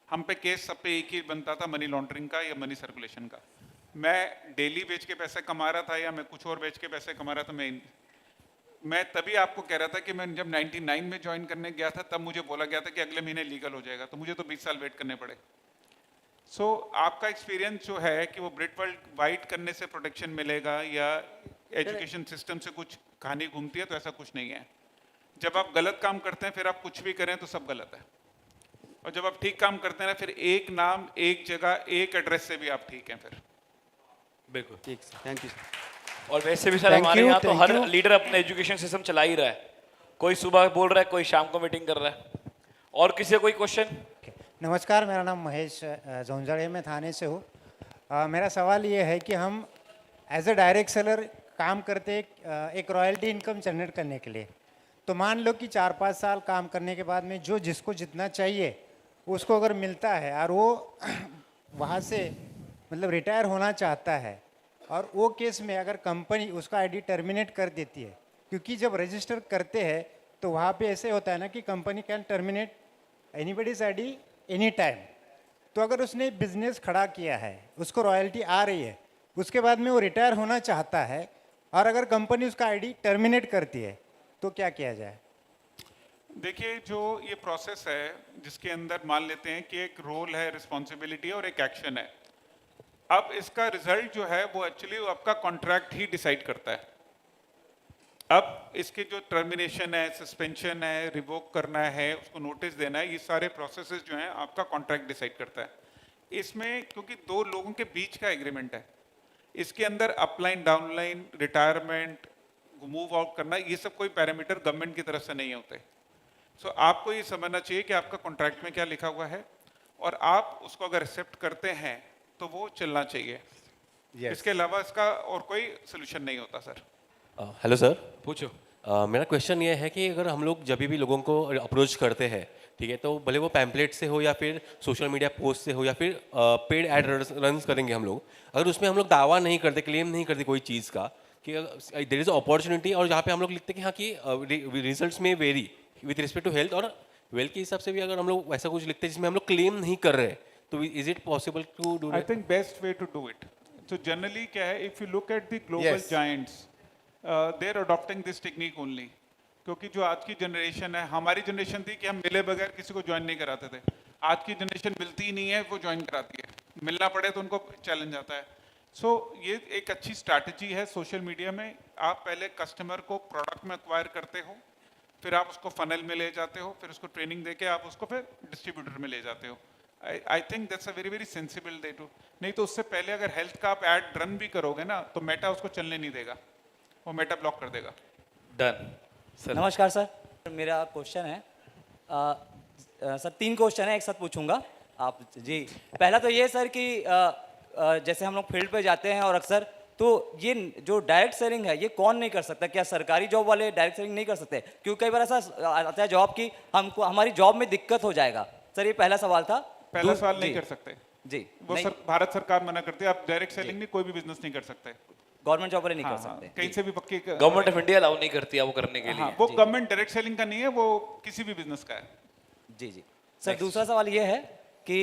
हम पे केस सब पे एक ही बनता था, मनी लॉन्ड्रिंग का या मनी सर्कुलेशन का। मैं डेली बेच के पैसे कमा रहा था या मैं कुछ और बेच के पैसे कमा रहा था। मैं तभी आपको कह रहा था कि मैं जब 99 में ज्वाइन करने गया था तब मुझे बोला गया था कि अगले महीने लीगल हो जाएगा, तो मुझे तो 20 साल वेट करने पड़े। सो आपका एक्सपीरियंस जो है कि वो ब्रेड वर्ल्ड वाइड करने से प्रोटेक्शन मिलेगा या एजुकेशन सिस्टम से कुछ कहानी घूमती है, तो ऐसा कुछ नहीं है। जब आप गलत काम करते हैं फिर आप कुछ भी करें तो सब गलत है, और जब आप ठीक काम करते हैं ना फिर एक नाम, एक जगह, एक एड्रेस से भी आप ठीक हैं फिर। बिल्कुल। ठीक सर, थैंक यू सर। और वैसे भी सर Thank हमारे you, यहाँ तो thank हर you. लीडर अपना एजुकेशन सिस्टम चला ही रहा है, कोई सुबह बोल रहा है, कोई शाम को मीटिंग कर रहा है। और किसी का कोई क्वेश्चन? नमस्कार, मेरा नाम महेश जोंजाड़े, मैं थाने से हूँ। मेरा सवाल ये है कि हम एज अ डायरेक्ट सेलर काम करते एक रॉयल्टी इनकम जनरेट करने के लिए, तो मान लो कि 4-5 साल काम करने के बाद में जो जिसको जितना चाहिए उसको अगर मिलता है और वो वहाँ से मतलब रिटायर होना चाहता है, और वो केस में अगर कंपनी उसका आईडी टर्मिनेट कर देती है, क्योंकि जब रजिस्टर करते हैं तो वहाँ पे ऐसे होता है ना कि company can terminate anybody's ID any time. तो अगर उसने बिजनेस खड़ा किया है, उसको रॉयल्टी आ रही है, उसके बाद में वो रिटायर होना चाहता है और अगर कंपनी उसका आईडी टर्मिनेट करती है तो क्या किया जाए? देखिए, जो ये प्रोसेस है जिसके अंदर मान लेते हैं कि एक रोल है, रिस्पॉन्सिबिलिटी और एक एक्शन है। अब इसका रिजल्ट जो है वो एक्चुअली आपका कॉन्ट्रैक्ट ही डिसाइड करता है। अब इसके जो टर्मिनेशन है, सस्पेंशन है, रिवोक करना है, उसको नोटिस देना है, ये सारे प्रोसेसेस जो हैं आपका कॉन्ट्रैक्ट डिसाइड करता है। इसमें क्योंकि दो लोगों के बीच का एग्रीमेंट है, इसके अंदर upline, downline, retirement, move out करना, ये सब कोई पैरामीटर गवर्नमेंट की तरफ से नहीं होते। सो आपको ये समझना चाहिए कि आपका कॉन्ट्रैक्ट में क्या लिखा हुआ है और आप उसको अगर एक्सेप्ट करते हैं तो वो चलना चाहिए। इसके अलावा इसका और कोई सोल्यूशन नहीं होता सर। हेलो सर, पूछो। मेरा क्वेश्चन ये है कि अगर हम लोग जब भी लोगों को अप्रोच करते हैं, ठीक है, तो भले वो पैम्पलेट से हो या फिर सोशल मीडिया पोस्ट से हो या फिर पेड एड रन करेंगे हम लोग, अगर उसमें हम लोग दावा नहीं करते, क्लेम नहीं करते कोई चीज़ का कि देयर इज़ अपॉर्चुनिटी, और जहाँ पे हम लोग लिखते हैं कि हाँ कि रिजल्ट्स में very with respect to health और वेल्थ के हिसाब से भी अगर हम लोग वैसा कुछ लिखते हैं जिसमें हम लोग क्लेम नहीं कर रहे, तो is it possible to do? I think best way to do it, so generally क्या है, if you look at the global Yes. giants, they're adopting this technique only, क्योंकि जो आज की जनरेशन है, हमारी जनरेशन थी कि हम मिले बगैर किसी को ज्वाइन नहीं कराते थे। आज की जनरेशन मिलती ही नहीं है, वो ज्वाइन कराती है, मिलना पड़े तो उनको चैलेंज आता है। सो ये एक अच्छी स्ट्रैटेजी है सोशल मीडिया में। आप पहले कस्टमर को प्रोडक्ट में एक्वायर करते हो, फिर आप उसको फनल में ले जाते हो, फिर उसको ट्रेनिंग देके आप उसको फिर डिस्ट्रीब्यूटर में ले जाते हो। I think that's a very very sensible day too. नहीं तो उससे पहले अगर हेल्थ का आप एड रन भी करोगे ना तो मेटा उसको चलने नहीं देगा, वो मेटा ब्लॉक कर देगा। Done sir. नमस्कार सर, मेरा क्वेश्चन है सर 3 क्वेश्चन है, एक साथ पूछूंगा आप जी। पहला तो ये सर कि जैसे हम लोग फील्ड पे जाते हैं और अक्सर तो ये जो डायरेक्ट सेलिंग है ये कौन नहीं कर सकता? क्या सरकारी जॉब वाले डायरेक्ट सेलिंग नहीं कर सकते? क्योंकि कई बार ऐसा आता है जॉब की हमको हमारी जॉब में दिक्कत हो जाएगा। सर ये पहला सवाल था। पहला सवाल नहीं जी, कर सकते जी वो भारत सरकार मना करती है, आप डायरेक्ट सेलिंग नहीं, कोई भी बिजनेस नहीं कर सकते। गवर्नमेंट जॉब वाले नहीं हाँ, कर सकते। कहीं से भी पक्की गवर्नमेंट ऑफ इंडिया अलाउ नहीं करती है वो करने के लिए। हाँ, वो गवर्नमेंट डायरेक्ट सेलिंग का नहीं है, वो किसी भी बिजनेस का है। जी जी सर, दूसरा सवाल ये है कि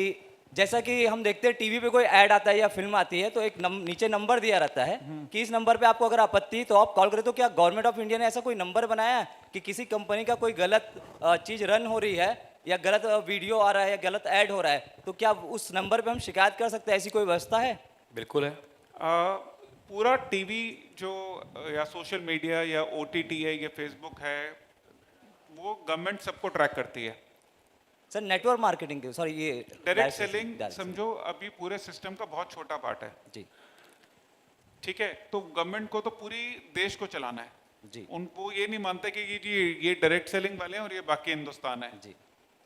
जैसा कि हम देखते हैं टीवी पे कोई ऐड आता है या फिल्म आती है तो एक नीचे नंबर दिया रहता है कि इस नंबर पे आपको अगर आपत्ति तो आप कॉल करें। तो क्या गवर्नमेंट ऑफ इंडिया ने ऐसा कोई नंबर बनाया है कि किसी कंपनी का कोई गलत चीज़ रन हो रही है या गलत वीडियो आ रहा है या गलत ऐड हो रहा है तो क्या उस नंबर पे हम शिकायत कर सकते हैं? ऐसी कोई व्यवस्था है? बिल्कुल है। पूरा टीवी जो या सोशल मीडिया या ओटीटी है या फेसबुक है, वो गवर्नमेंट सबको ट्रैक करती है। सर नेटवर्क मार्केटिंग के सॉरी ये डायरेक्ट सेलिंग समझो अभी पूरे सिस्टम का बहुत छोटा पार्ट है जी, ठीक है। तो गवर्नमेंट को तो पूरी देश को चलाना है जी, उनको ये नहीं मानते कि ये डायरेक्ट सेलिंग वाले हैं और ये बाकी हिंदुस्तान है जी।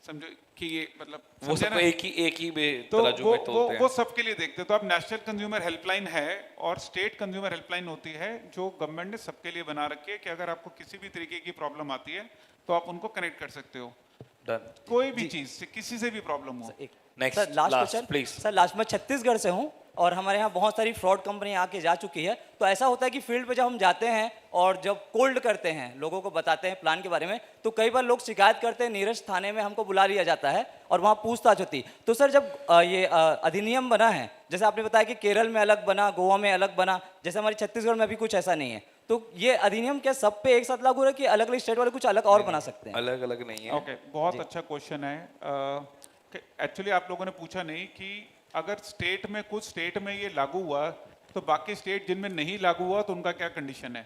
समझो कि ये मतलब वो समझे सबको ना? एक ही तो तराजू में तोलते हैं। वो सबके लिए देखते हैं। तो अब नेशनल कंज्यूमर हेल्पलाइन है और स्टेट कंज्यूमर हेल्पलाइन होती है जो गवर्नमेंट ने सबके लिए बना रखी है कि अगर आपको किसी भी तरीके की प्रॉब्लम आती है तो आप उनको कनेक्ट कर सकते हो, डन। कोई भी चीज से किसी से भी प्रॉब्लम हो। एक next sir last question please. Sir last में छत्तीसगढ़ से हूँ और हमारे यहाँ बहुत सारी फ्रॉड कंपनी आके जा चुकी है। तो ऐसा होता है कि फील्ड पे जब हम जाते हैं और जब कोल्ड करते हैं, लोगों को बताते हैं प्लान के बारे में, तो कई बार लोग शिकायत करते हैं, नीरज थाने में हमको बुला लिया जाता है और वहाँ पूछताछ होती। तो सर जब ये अधिनियम बना है, जैसे आपने बताया कि केरल में अलग बना, गोवा में अलग बना, जैसे हमारे छत्तीसगढ़ में अभी कुछ ऐसा नहीं है, तो ये अधिनियम क्या सब पे एक साथ लागू है कि अलग अलग स्टेट वाले कुछ अलग और बना सकते हैं? अलग अलग नहीं है। ओके, बहुत अच्छा क्वेश्चन है। एक्चुअली आप लोगों ने पूछा नहीं कि अगर स्टेट में कुछ स्टेट में ये लागू हुआ तो बाकी स्टेट जिनमें नहीं लागू हुआ तो उनका क्या कंडीशन है।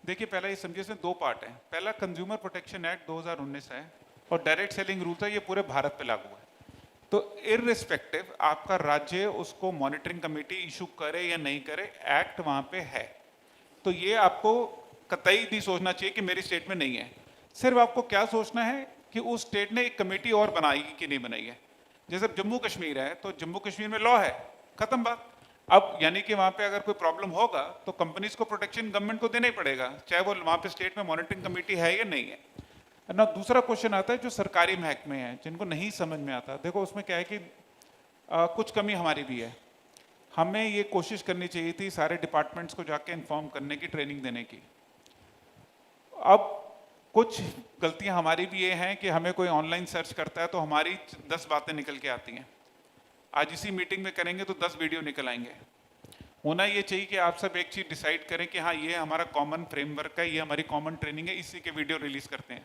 देखिए पहला ये समझिए इसमें दो पार्ट हैं। पहला कंज्यूमर प्रोटेक्शन एक्ट 2019 है और डायरेक्ट सेलिंग रूल है, ये पूरे भारत पे लागू है। तो इररिस्पेक्टिव आपका राज्य उसको मॉनिटरिंग कमेटी इशू करे या नहीं करे, एक्ट वहाँ पे है। तो ये आपको कतई नहीं सोचना चाहिए कि मेरी स्टेट में नहीं है। सिर्फ आपको क्या सोचना है कि उस स्टेट ने एक कमेटी और बनाई कि नहीं बनाई है। जैसे जम्मू कश्मीर है तो जम्मू कश्मीर में लॉ है, खत्म बात। अब यानी कि वहाँ पे अगर कोई प्रॉब्लम होगा तो कंपनीज को प्रोटेक्शन गवर्नमेंट को देना ही पड़ेगा, चाहे वो वहाँ पे स्टेट में मॉनिटरिंग कमेटी है या नहीं है ना। दूसरा क्वेश्चन आता है जो सरकारी महकमे हैं जिनको नहीं समझ में आता। देखो उसमें क्या है कि कुछ कमी हमारी भी है। हमें ये कोशिश करनी चाहिए थी सारे डिपार्टमेंट्स को जाके इन्फॉर्म करने की, ट्रेनिंग देने की। अब कुछ गलतियां हमारी भी ये हैं कि हमें कोई ऑनलाइन सर्च करता है तो हमारी 10 बातें निकल के आती हैं। आज इसी मीटिंग में करेंगे तो 10 वीडियो निकल आएंगे। होना ये चाहिए कि आप सब एक चीज़ डिसाइड करें कि हाँ ये हमारा कॉमन फ्रेमवर्क है, ये हमारी कॉमन ट्रेनिंग है, इसी के वीडियो रिलीज करते हैं।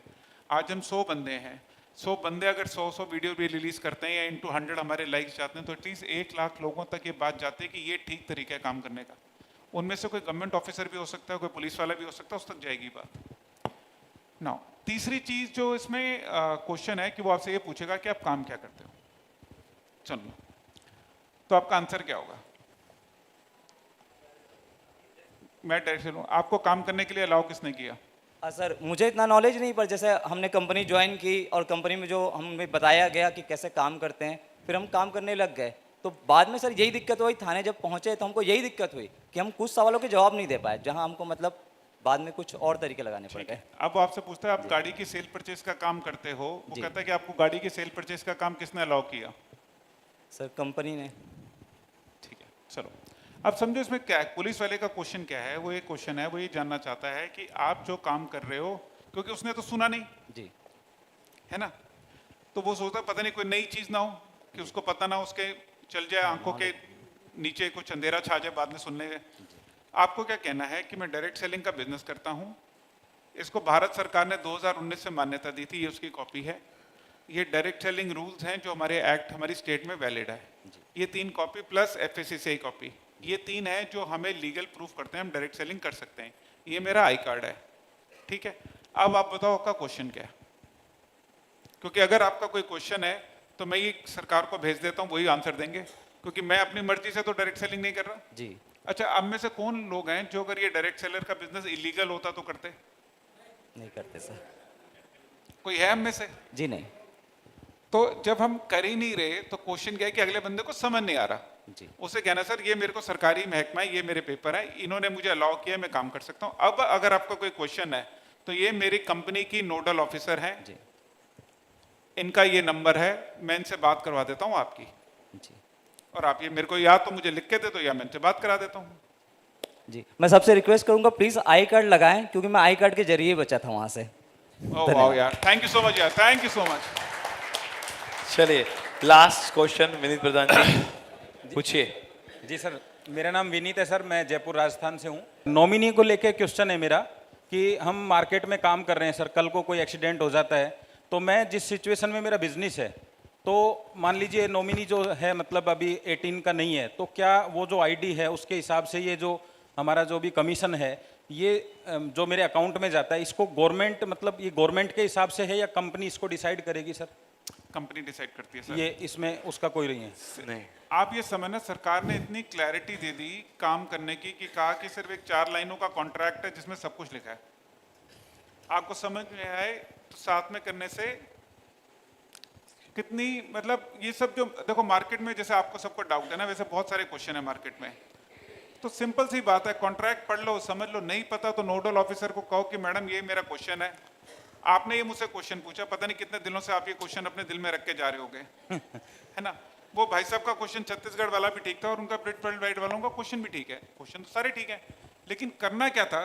आज हम 100 बंदे हैं, 100 बंदे अगर 100 वीडियो भी रिलीज करते हैं या इंटू 100 हमारे लाइक्स जाते हैं तो एटलीस्ट 1 लाख लोगों तक ये बात जाती है कि ये ठीक तरीका है काम करने का। उनमें से कोई गवर्नमेंट ऑफिसर भी हो सकता है, कोई पुलिस वाला भी हो सकता है, उस तक जाएगी बात। नाउ तीसरी चीज जो इसमें क्वेश्चन है कि वो आपसे ये पूछेगा कि आप काम क्या करते हो। सुन लो, तो आपका आंसर क्या होगा? मैं डायरेक्टर हूँ, आपको काम करने के लिए अलाउ किसने किया? सर मुझे इतना नॉलेज नहीं, पर जैसे हमने कंपनी ज्वाइन की और कंपनी में जो हमें बताया गया कि कैसे काम करते हैं, फिर हम काम करने लग गए। तो बाद में सर यही दिक्कत हुई, थाने जब पहुंचे तो हमको यही दिक्कत हुई कि हम कुछ सवालों के जवाब नहीं दे पाए, जहां हमको मतलब बाद में कुछ और तरीके लगाने पड़ गए। अब वो आपसे पूछता है आप गाड़ी की सेल परचेज का काम करते हो, वो कहता है कि आपको गाड़ी की सेल परचेज का काम किसने अलाउ किया? सर कंपनी ने। ठीक है, चलो अब समझो इसमें क्या है। पुलिस वाले का क्वेश्चन क्या है? वो ये क्वेश्चन है, वो ये जानना चाहता है कि आप जो काम कर रहे हो, क्योंकि उसने तो सुना नहीं जी, है ना, तो वो सोचता है पता नहीं कोई नई चीज ना हो कि उसको पता ना, उसके चल जाए आंखों के नीचे कुछ अंधेरा छा जाए बाद में सुनने में। आपको क्या कहना है कि मैं डायरेक्ट सेलिंग का बिजनेस करता हूं, इसको भारत सरकार ने 2019 से मान्यता दी थी, ये उसकी कॉपी है। ये डायरेक्ट सेलिंग रूल्स हैं जो हमारे एक्ट हमारी स्टेट में वैलिड है। ये 3 कॉपी प्लस FSCCI कॉपी, ये 3 है जो हमें लीगल प्रूफ करते हैं हम डायरेक्ट सेलिंग कर सकते हैं। ये मेरा आई कार्ड है, ठीक है। अब आप बताओ आपका क्वेश्चन क्या है, क्योंकि अगर आपका कोई क्वेश्चन है तो मैं ये सरकार को भेज देता हूँ, वही आंसर देंगे, क्योंकि मैं अपनी मर्जी से तो डायरेक्ट सेलिंग नहीं कर रहा जी। अच्छा, अब में से कौन लोग हैं जो अगर ये डायरेक्ट सेलर का बिजनेस इलीगल होता तो करते? नहीं करते सर। कोई है हम में से? जी नहीं। तो जब हम कर ही नहीं रहे तो क्वेश्चन क्या है कि अगले बंदे को समझ नहीं आ रहा जी। उसे कहना सर ये मेरे को सरकारी महकमा है, ये मेरे पेपर है, इन्होंने मुझे अलाउ किया, मैं काम कर सकता हूँ। अब अगर आपका कोई क्वेश्चन है तो ये मेरी कंपनी की नोडल ऑफिसर है जी। इनका ये नंबर है, मैं इनसे बात करवा देता हूँ आपकी जी। और आप ये मेरे को या तो मुझे लिख के दे दो या मैं इनसे बात करा देता हूँ। जी, मैं सबसे रिक्वेस्ट करूंगा प्लीज आई कार्ड लगाएं, क्योंकि मैं आई कार्ड के जरिए बचा था वहां से। ओह वाओ यार, थैंक यू सो मच यार, थैंक यू सो मच। चलिए लास्ट क्वेश्चन विनीत प्रधान जी पूछिए। जी सर, मेरा नाम विनीत है सर, मैं जयपुर राजस्थान से हूँ। नॉमिनी को लेके क्वेश्चन है मेरा कि हम मार्केट में काम कर रहे हैं सर, कल को कोई एक्सीडेंट हो जाता है तो मैं जिस सिचुएशन में मेरा बिजनेस है, तो मान लीजिए नॉमिनी जो है मतलब अभी 18 का नहीं है, तो क्या वो जो आईडी है उसके हिसाब से ये जो हमारा जो भी कमीशन है ये जो मेरे अकाउंट में जाता है, इसको गवर्नमेंट मतलब ये गवर्नमेंट के हिसाब से है या कंपनी इसको डिसाइड करेगी सर? कंपनी डिसाइड करती है सर। ये इसमें उसका कोई नहीं है? नहीं। आप ये समझना, सरकार ने इतनी क्लैरिटी दे दी काम करने की कि कहा कि सिर्फ एक 4 लाइनों का कॉन्ट्रैक्ट है जिसमें सब कुछ लिखा है। आपको समझ में आए तो साथ में करने से कितनी मतलब ये सब जो देखो मार्केट में जैसे आपको सबको डाउट है ना, वैसे बहुत सारे क्वेश्चन है मार्केट में। तो सिंपल सी बात है, कॉन्ट्रैक्ट पढ़ लो, समझ लो, नहीं पता तो नोडल ऑफिसर को कहो कि मैडम ये मेरा क्वेश्चन है, आपने ये मुझसे क्वेश्चन पूछा, पता नहीं कितने दिनों से आप ये क्वेश्चन अपने दिल में रख के जा रहे होगे है ना। वो भाई साहब का क्वेश्चन छत्तीसगढ़ वाला भी ठीक था और उनका ब्रिट वर्ल्ड वाइड वालों का क्वेश्चन भी ठीक है, क्वेश्चन तो सारे ठीक है, लेकिन करना क्या था,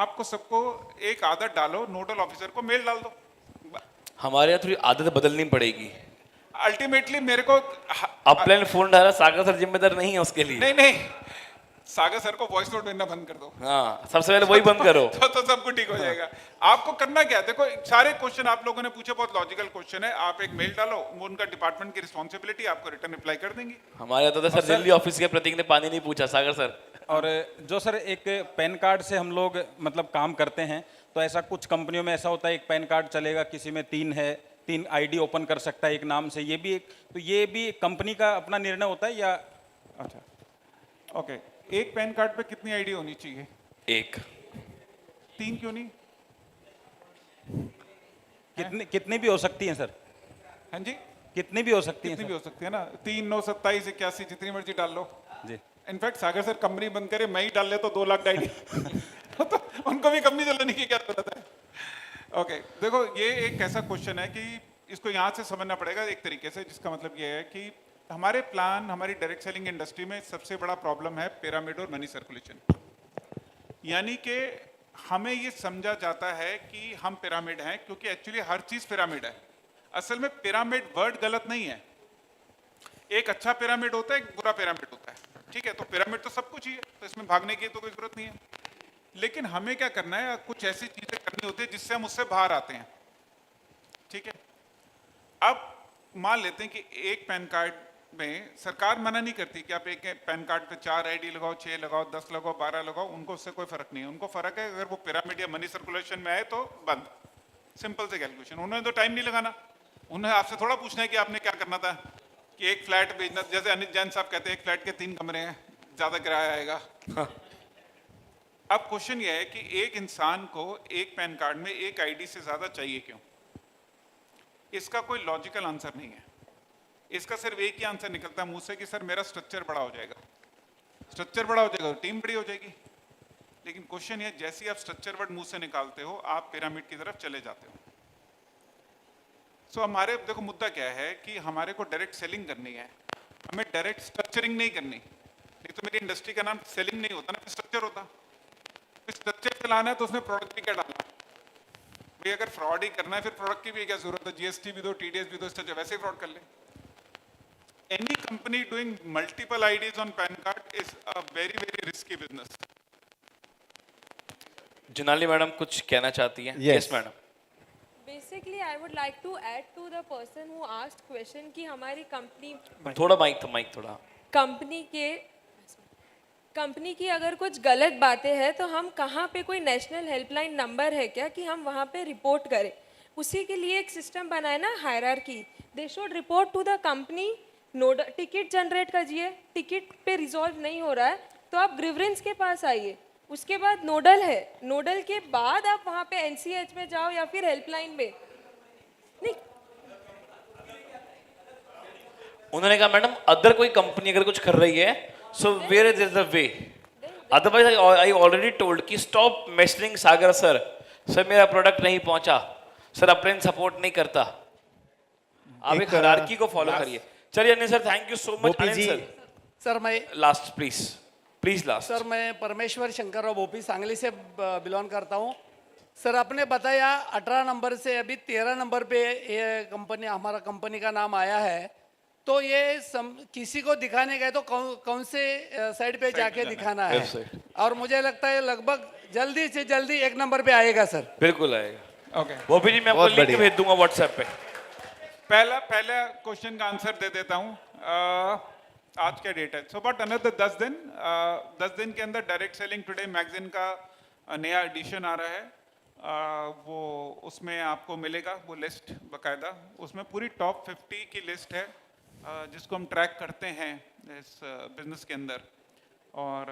आपको सबको एक आदत डालो, नोडल ऑफिसर को मेल डाल दो। हमारे यहाँ थोड़ी आदत बदलनी पड़ेगी। अल्टीमेटली मेरे को अपलाइन फोन डाला, सागर सर जिम्मेदार नहीं है उसके लिए। नहीं सागर सर को वॉइस नोट भेजना बंद कर दो। हाँ, सबसे पहले वही बंद करो तो सब कुछ ठीक हो जाएगा। आपको करना क्या, देखो सारे क्वेश्चन आप लोगों ने पूछे, बहुत लॉजिकल क्वेश्चन है, आप एक मेल डालो, वो उनका डिपार्टमेंट की रिस्पॉन्सिबिलिटी, आपको रिटर्न रिप्लाई कर देंगे। हमारे यहाँ तो सर दिल्ली ऑफिस के प्रतीक ने पानी नहीं पूछा, सागर सर और जो सर एक पैन कार्ड से हम लोग मतलब काम करते हैं, तो ऐसा कुछ कंपनियों में ऐसा होता है एक पैन कार्ड चलेगा, किसी में 3 है, 3 आईडी ओपन कर सकता है एक नाम से, ये भी एक कंपनी का अपना निर्णय होता है या? अच्छा, ओके। एक पैन कार्ड पे कितनी आईडी होनी चाहिए? एक। 3 क्यों नहीं? कितनी भी हो सकती हैं सर? हाँ जी, कितनी भी हो सकती हैं कितनी भी सर? हो सकती है ना, 3, 9, 27, 81, जितनी मर्जी डाल लो जी। इनफैक्ट सागर सर कंपनी बंद करे, मैं ही डाल ले तो 2 लाख आईडी तो उनको भी कंपनी चलाने की क्या जरूरत है? ओके, देखो ये एक ऐसा क्वेश्चन है कि इसको यहाँ से समझना पड़ेगा एक तरीके से, जिसका मतलब ये है कि हमारे प्लान, हमारी डायरेक्ट सेलिंग इंडस्ट्री में सबसे बड़ा प्रॉब्लम है पिरामिड और मनी सर्कुलेशन। यानी कि हमें ये समझा जाता है कि हम पिरामिड हैं, क्योंकि एक्चुअली हर चीज पिरामिड है। असल में पिरामिड वर्ड गलत नहीं है, एक अच्छा पिरामिड होता है, एक बुरा पिरामिड होता है, ठीक है? तो पिरामिड तो सब कुछ ही है, तो इसमें भागने की तो कोई जरूरत नहीं है। लेकिन हमें क्या करना है, कुछ ऐसी चीजें करनी होती है जिससे हम उससे बाहर आते हैं, ठीक है? अब मान लेते हैं कि एक पैन कार्ड में सरकार मना नहीं करती कि आप एक पैन कार्ड पे 4 आईडी लगाओ, 6 लगाओ, 10 लगाओ, 12 लगाओ, उनको उससे कोई फर्क नहीं है। उनको फर्क है अगर वो पिरामिड या मनी सर्कुलेशन में आए तो बंद, सिंपल से कैलकुलेशन। उन्होंने तो टाइम नहीं लगाना, उन्हें आपसे थोड़ा पूछना है कि आपने क्या करना था कि एक फ्लैट बेचना, जैसे अनिल जैन साहब कहते हैं एक फ्लैट के 3 कमरे हैं, ज्यादा किराया आएगा। अब क्वेश्चन ये है कि एक इंसान को एक पैन कार्ड में एक आईडी से ज्यादा चाहिए क्यों? इसका कोई लॉजिकल आंसर नहीं है। इसका सिर्फ एक ही आंसर निकलता है मुंह से कि सर मेरा स्ट्रक्चर बड़ा हो जाएगा। स्ट्रक्चर बड़ा हो जाएगा तो टीम बड़ी हो जाएगी। लेकिन क्वेश्चन ये, जैसे ही आप स्ट्रक्चर वर्ड मुंह से निकालते हो आप पिरामिड की तरफ चले जाते हो। सो हमारे देखो मुद्दा क्या है कि हमारे को डायरेक्ट सेलिंग करनी है, हमें डायरेक्ट स्ट्रक्चरिंग नहीं करनी। नहीं तो मेरी इंडस्ट्री का नाम सेलिंग नहीं होता ना, फिर स्ट्रक्चर होता। स्ट्रक्चर चलाना है तो उसमें प्रोडक्ट भी क्या डालना भाई? अगर फ्रॉड ही करना है फिर प्रोडक्ट की भी क्या जरूरत है? जीएसटी भी दो, टीडीएस भी दो, स्ट्रक्चर वैसे ही फ्रॉड कर ले। Any company doing multiple IDs on PAN card is a very very risky business. Junali madam कुछ कहना चाहती हैं? Yes madam. Basically, I would like to add to the person who asked question कि हमारी company थोड़ा mic थोड़ा company की अगर कुछ गलत बातें हैं तो हम कहाँ पे कोई नेशनल हेल्पलाइन नंबर है क्या कि हम वहाँ पे रिपोर्ट करें? उसी के लिए एक सिस्टम बनाए ना, hierarchy. They should report to the company, node ticket generate कीजिए, टिकट पे रिजॉल्व नहीं हो रहा है तो आप ग्रीवेंस के पास आइए, उसके बाद नोडल है, नोडल के बाद आप वहाँ पे एनसीएच में जाओ या फिर हेल्पलाइन में। नहीं, उन्होंने कहा मैडम अदर कोई कंपनी अगर कुछ कर रही है so where is the way, otherwise I already told कि stop messaging Sagar sir, sir मेरा प्रोडक्ट नहीं पहुंचा, सर अपने सपोर्ट नहीं करता। आप एक हायरार्की को फॉलो करिए। चलिए Anil sir, thank you so much. Anil sir, sir मैं लास्ट प्लीज लास्ट। सर मैं परमेश्वर शंकरराव भोपी सांगली से बिलोंग करता हूँ। सर आपने बताया 18 नंबर से अभी 13 नंबर पे ये कंपनी, हमारा कंपनी का नाम आया है, तो ये किसी को दिखाने गए तो कौन से साइड पे जाके दिखाना है? और मुझे लगता है लगभग जल्दी से जल्दी 1 नंबर पे आएगा सर। बिल्कुल आएगा। ओके, वो भी मैं आपको लिंक भेज दूंगा व्हाट्सएप पे। पहला क्वेश्चन का आंसर दे देता हूँ। आज क्या डेट है? सो बट अनदर 10 दिन, 10 दिन के अंदर डायरेक्ट सेलिंग टुडे मैगजीन का नया एडिशन आ रहा है। वो उसमें आपको मिलेगा वो लिस्ट बकायदा, उसमें पूरी टॉप 50 की लिस्ट है जिसको हम ट्रैक करते हैं इस बिजनेस के अंदर। और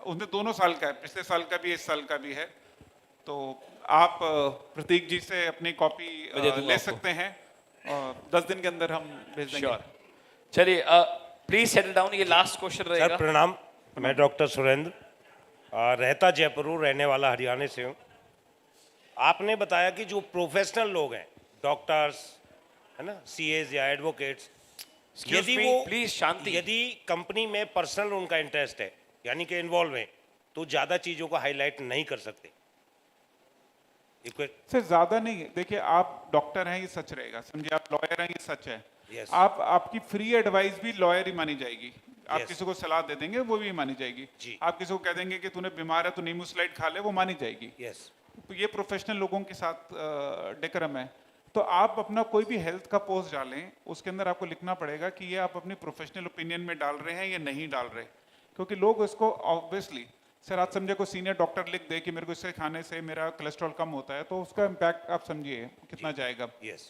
उसमें दोनों साल का है, पिछले साल का भी, इस साल का भी है। तो आप प्रतीक जी से अपनी कॉपी ले सकते हैं और 10 दिन के अंदर हम भेज देंगे। चलिए प्लीज सेटल डाउन, ये लास्ट क्वेश्चन रहेगा। सर प्रणाम, मैं डॉक्टर सुरेंद्र, रहता जयपुर, रहने वाला हरियाणा से हूँ। आपने बताया कि जो प्रोफेशनल लोग हैं, डॉक्टर्स है ना, सीएज या एडवोकेट्स, यदि वो प्लीज शांति, यदि कंपनी में पर्सनल उनका इंटरेस्ट है यानी कि इन्वॉल्व है, तो ज़्यादा चीज़ों को हाईलाइट नहीं कर सकते। सर ज्यादा नहीं, देखिए आप डॉक्टर हैं ये सच रहेगा, समझिए आप लॉयर हैं ये सच है। Yes. आपकी फ्री एडवाइस भी लॉयर ही मानी जाएगी। आप किसी को सलाह दे देंगे वो भी मानी जाएगी। आप किसी को कह देंगे कि तूने बीमार है तो नींबू स्लाइड खा ले, वो मानी जाएगी। तो ये प्रोफेशनल लोगों के साथ डेकोरम है। तो आप अपना कोई भी हेल्थ का पोस्ट डालें, उसके अंदर आपको लिखना पड़ेगा कि ये आप अपनी प्रोफेशनल ओपिनियन में डाल रहे हैं या नहीं डाल रहे, क्योंकि लोग इसको ऑब्वियसली, सर आप समझे कोई सीनियर डॉक्टर लिख दे कि मेरे को इससे खाने से मेरा कोलेस्ट्रॉल कम होता है, तो उसका इम्पैक्ट आप समझिए कितना जाएगा। यस,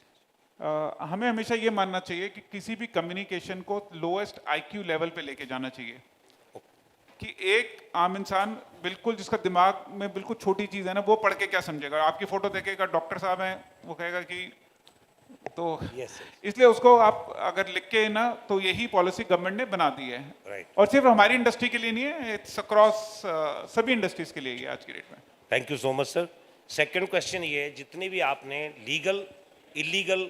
हमें हमेशा ये मानना चाहिए कि किसी भी कम्युनिकेशन को लोएस्ट आईक्यू लेवल पे लेके जाना चाहिए, कि एक आम इंसान बिल्कुल जिसका दिमाग में बिल्कुल छोटी चीज़ है ना, वो पढ़ के क्या समझेगा, आपकी फोटो देखेगा डॉक्टर साहब हैं, वो कहेगा कि तो इसलिए उसको आप अगर लिख के ना, तो यही पॉलिसी गवर्नमेंट ने बना दी है। और सिर्फ हमारी इंडस्ट्री के लिए नहीं है, इट्स अक्रॉस सभी इंडस्ट्रीज के लिए ये आज की डेट में। Thank you so much sir. Second question ये है, जितने भी आपने लीगल, इलीगल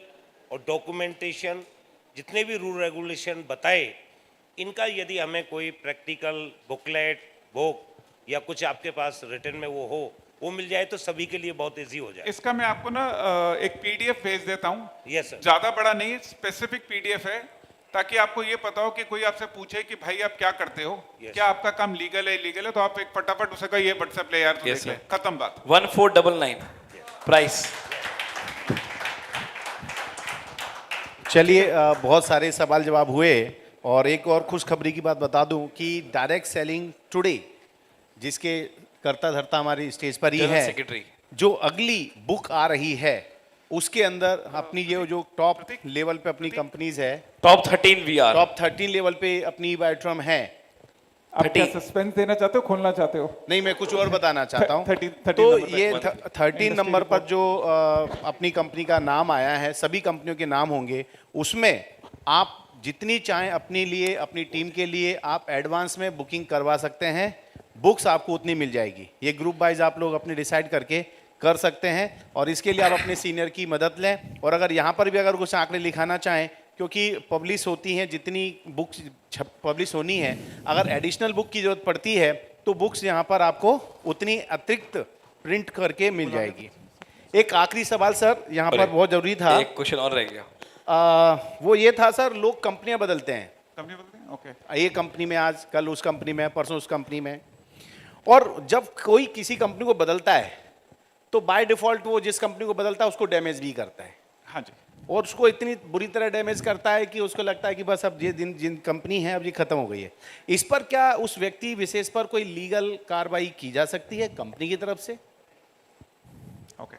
और डॉक्यूमेंटेशन, जितने भी रूल रेगुलेशन बताए, इनका यदि हमें कोई प्रैक्टिकल बुकलेट, बुक या कुछ आपके पास रिटन में वो मिल जाए तो सभी के लिए बहुत इजी हो जाए। इसका मैं आपको ना एक पीडीएफ भेज देता हूँ। Yes sir. ज्यादा बड़ा नहीं, स्पेसिफिक पीडीएफ है, ताकि आपको ये पता हो कि कोई आपसे पूछे कि भाई आप क्या करते हो, क्या आपका काम लीगल है इलीगल है, तो आप एक फटाफट उसे कहिए व्हाट्सएप ले यार, तो देख ले, खत्म बात। 1499 प्राइस। चलिए बहुत सारे सवाल जवाब हुए, और एक और खुशखबरी की बात बता दूं कि डायरेक्ट सेलिंग टुडे, जिसके करता धरता हमारी स्टेज पर ही है, सेक्रेटरी, जो अगली बुक आ रही है उसके अंदर अपनी ये जो टॉप लेवल पे अपनी कंपनीज है, टॉप 13 VR, टॉप 13 लेवल पे अपनी वाइट्रम है। आप क्या सस्पेंस देना चाहते हो, खोलना चाहते हो? नहीं, मैं कुछ और बताना चाहता हूँ। 13 तो नंबर ये पे 13 नंबर पर जो अपनी कंपनी का नाम आया है, सभी कंपनियों के नाम होंगे उसमें। आप जितनी चाहें अपने लिए, अपनी टीम के लिए आप एडवांस में बुकिंग करवा सकते हैं, बुक्स आपको उतनी मिल जाएगी। ये ग्रुप वाइज आप लोग अपने डिसाइड करके कर सकते हैं, और इसके लिए आप अपने सीनियर की मदद लें। और अगर यहाँ पर भी अगर कुछ आंकड़े लिखाना चाहें, क्योंकि पब्लिश होती हैं, जितनी बुक्स पब्लिश होनी है, अगर एडिशनल बुक की जरूरत पड़ती है तो बुक्स यहाँ पर आपको उतनी अतिरिक्त प्रिंट करके मिल जाएगी। एक आखिरी सवाल सर, यहाँ पर बहुत जरूरी था, एक क्वेश्चन और रह गया। वो ये था सर, लोग कंपनियां बदलते हैं, कंपनी बदलते हैं, ओके, ये कंपनी में आज, कल उस कंपनी में, परसों उस कंपनी में, और जब कोई किसी कंपनी को बदलता है तो बाय डिफॉल्ट वो जिस कंपनी को बदलता है उसको डैमेज भी करता है। हाँ जी। और उसको इतनी बुरी तरह डैमेज करता है कि उसको लगता है कि बस अब ये जिन कंपनी है अब ये खत्म हो गई है। इस पर क्या उस व्यक्ति विशेष पर कोई लीगल कार्रवाई की जा सकती है कंपनी की तरफ से? ओके,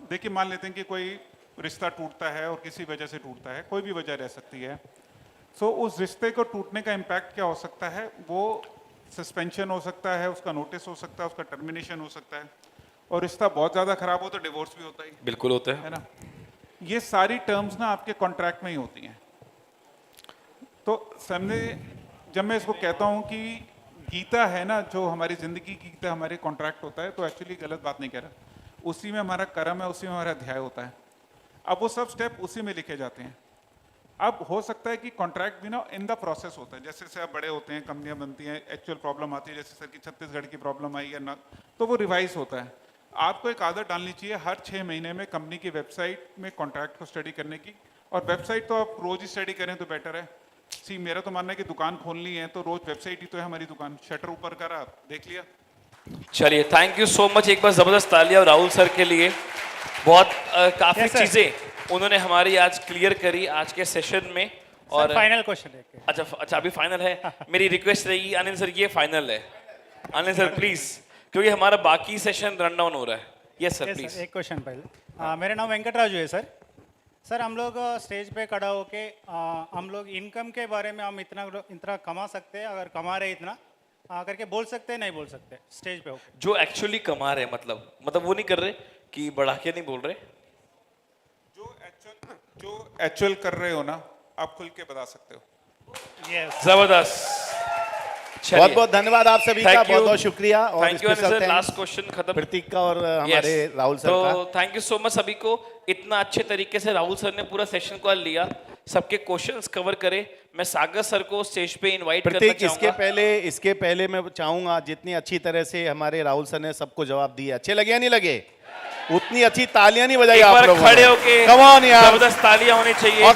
देखिए मान लेते हैं कि कोई रिश्ता टूटता है और किसी वजह से टूटता है, कोई भी वजह रह सकती है, सो उस रिश्ते को टूटने का इम्पैक्ट क्या हो सकता है? वो सस्पेंशन हो सकता है, उसका नोटिस हो सकता है, उसका टर्मिनेशन हो सकता है, और रिश्ता बहुत ज़्यादा खराब हो तो डिवोर्स भी होता है। बिल्कुल होता है ना? ये सारी टर्म्स ना आपके कॉन्ट्रैक्ट में ही होती हैं। तो सामने जब मैं इसको कहता हूँ कि गीता है ना, जो हमारी ज़िंदगी की गीता हमारे कॉन्ट्रैक्ट होता है, तो एक्चुअली गलत बात नहीं कह रहा, उसी में हमारा कर्म है, उसी में हमारा अध्याय होता है। अब वो सब स्टेप उसी में लिखे जाते हैं। अब हो सकता है कि कॉन्ट्रैक्ट भी ना इन द प्रोसेस होता है, जैसे जैसे आप बड़े होते हैं, कंपनियां बनती हैं, एक्चुअल प्रॉब्लम आती है, जैसे सर की छत्तीसगढ़ की प्रॉब्लम आई या ना, तो वो रिवाइज होता है। आपको एक आदत डालनी चाहिए हर 6 महीने में कंपनी की वेबसाइट में कॉन्ट्रैक्ट को स्टडी करने की, और वेबसाइट तो आप रोज ही स्टडी करें तो बेटर है। सी मेरा तो मानना है कि दुकान खोलनी है तो रोज वेबसाइट ही तो है हमारी दुकान, शटर ऊपर करा, देख लिया। चलिए, थैंक यू सो मच, एक बार जबरदस्त तालियां राहुल सर के लिए। बहुत काफी चीजें उन्होंने हमारी आज क्लियर करी आज के सेशन में। और फाइनल क्वेश्चन है। अच्छा अभी फाइनल है। मेरी रिक्वेस्ट रहेगी अनिल सर, ये फाइनल है अनिल सर प्लीज, क्योंकि हमारा बाकी सेशन रन डाउन हो रहा है। Yes sir please. एक क्वेश्चन पहले। मेरा नाम वेंकट राजू है सर। सर हम लोग स्टेज पे खड़ा होके हम लोग इनकम के बारे में हम इतना कमा सकते हैं, अगर कमा रहे इतना करके बोल सकते हैं, नहीं बोल सकते स्टेज पे होके? जो एक्चुअली कमा रहे, मतलब वो नहीं कर रहे कि बढ़ा के नहीं बोल रहे, जो एक्चुअल कर रहे हो ना, आप खुल के बता सकते हो। यस, जबरदस्त। बहुत बहुत धन्यवाद आप सभी का, बहुत बहुत शुक्रिया। और thank you sir. Last question खत्म, प्रतीक का और हमारे राहुल सर का। तो थैंक यू सो मच सभी को, इतना अच्छे तरीके से राहुल सर ने पूरा सेशन को लिया, सबके क्वेश्चंस कवर करे। मैं सागर सर को स्टेज पे इनवाइट करना चाहूंगा। इसके पहले मैं चाहूंगा, जितनी अच्छी तरह से हमारे राहुल सर ने सबको जवाब दिए, अच्छे लगे या नहीं लगे? उतनी अच्छी तालियां नहीं बजाई आप लोगों ने। खड़े होके कम ऑन यार, जबरदस्त तालियां होनी चाहिए।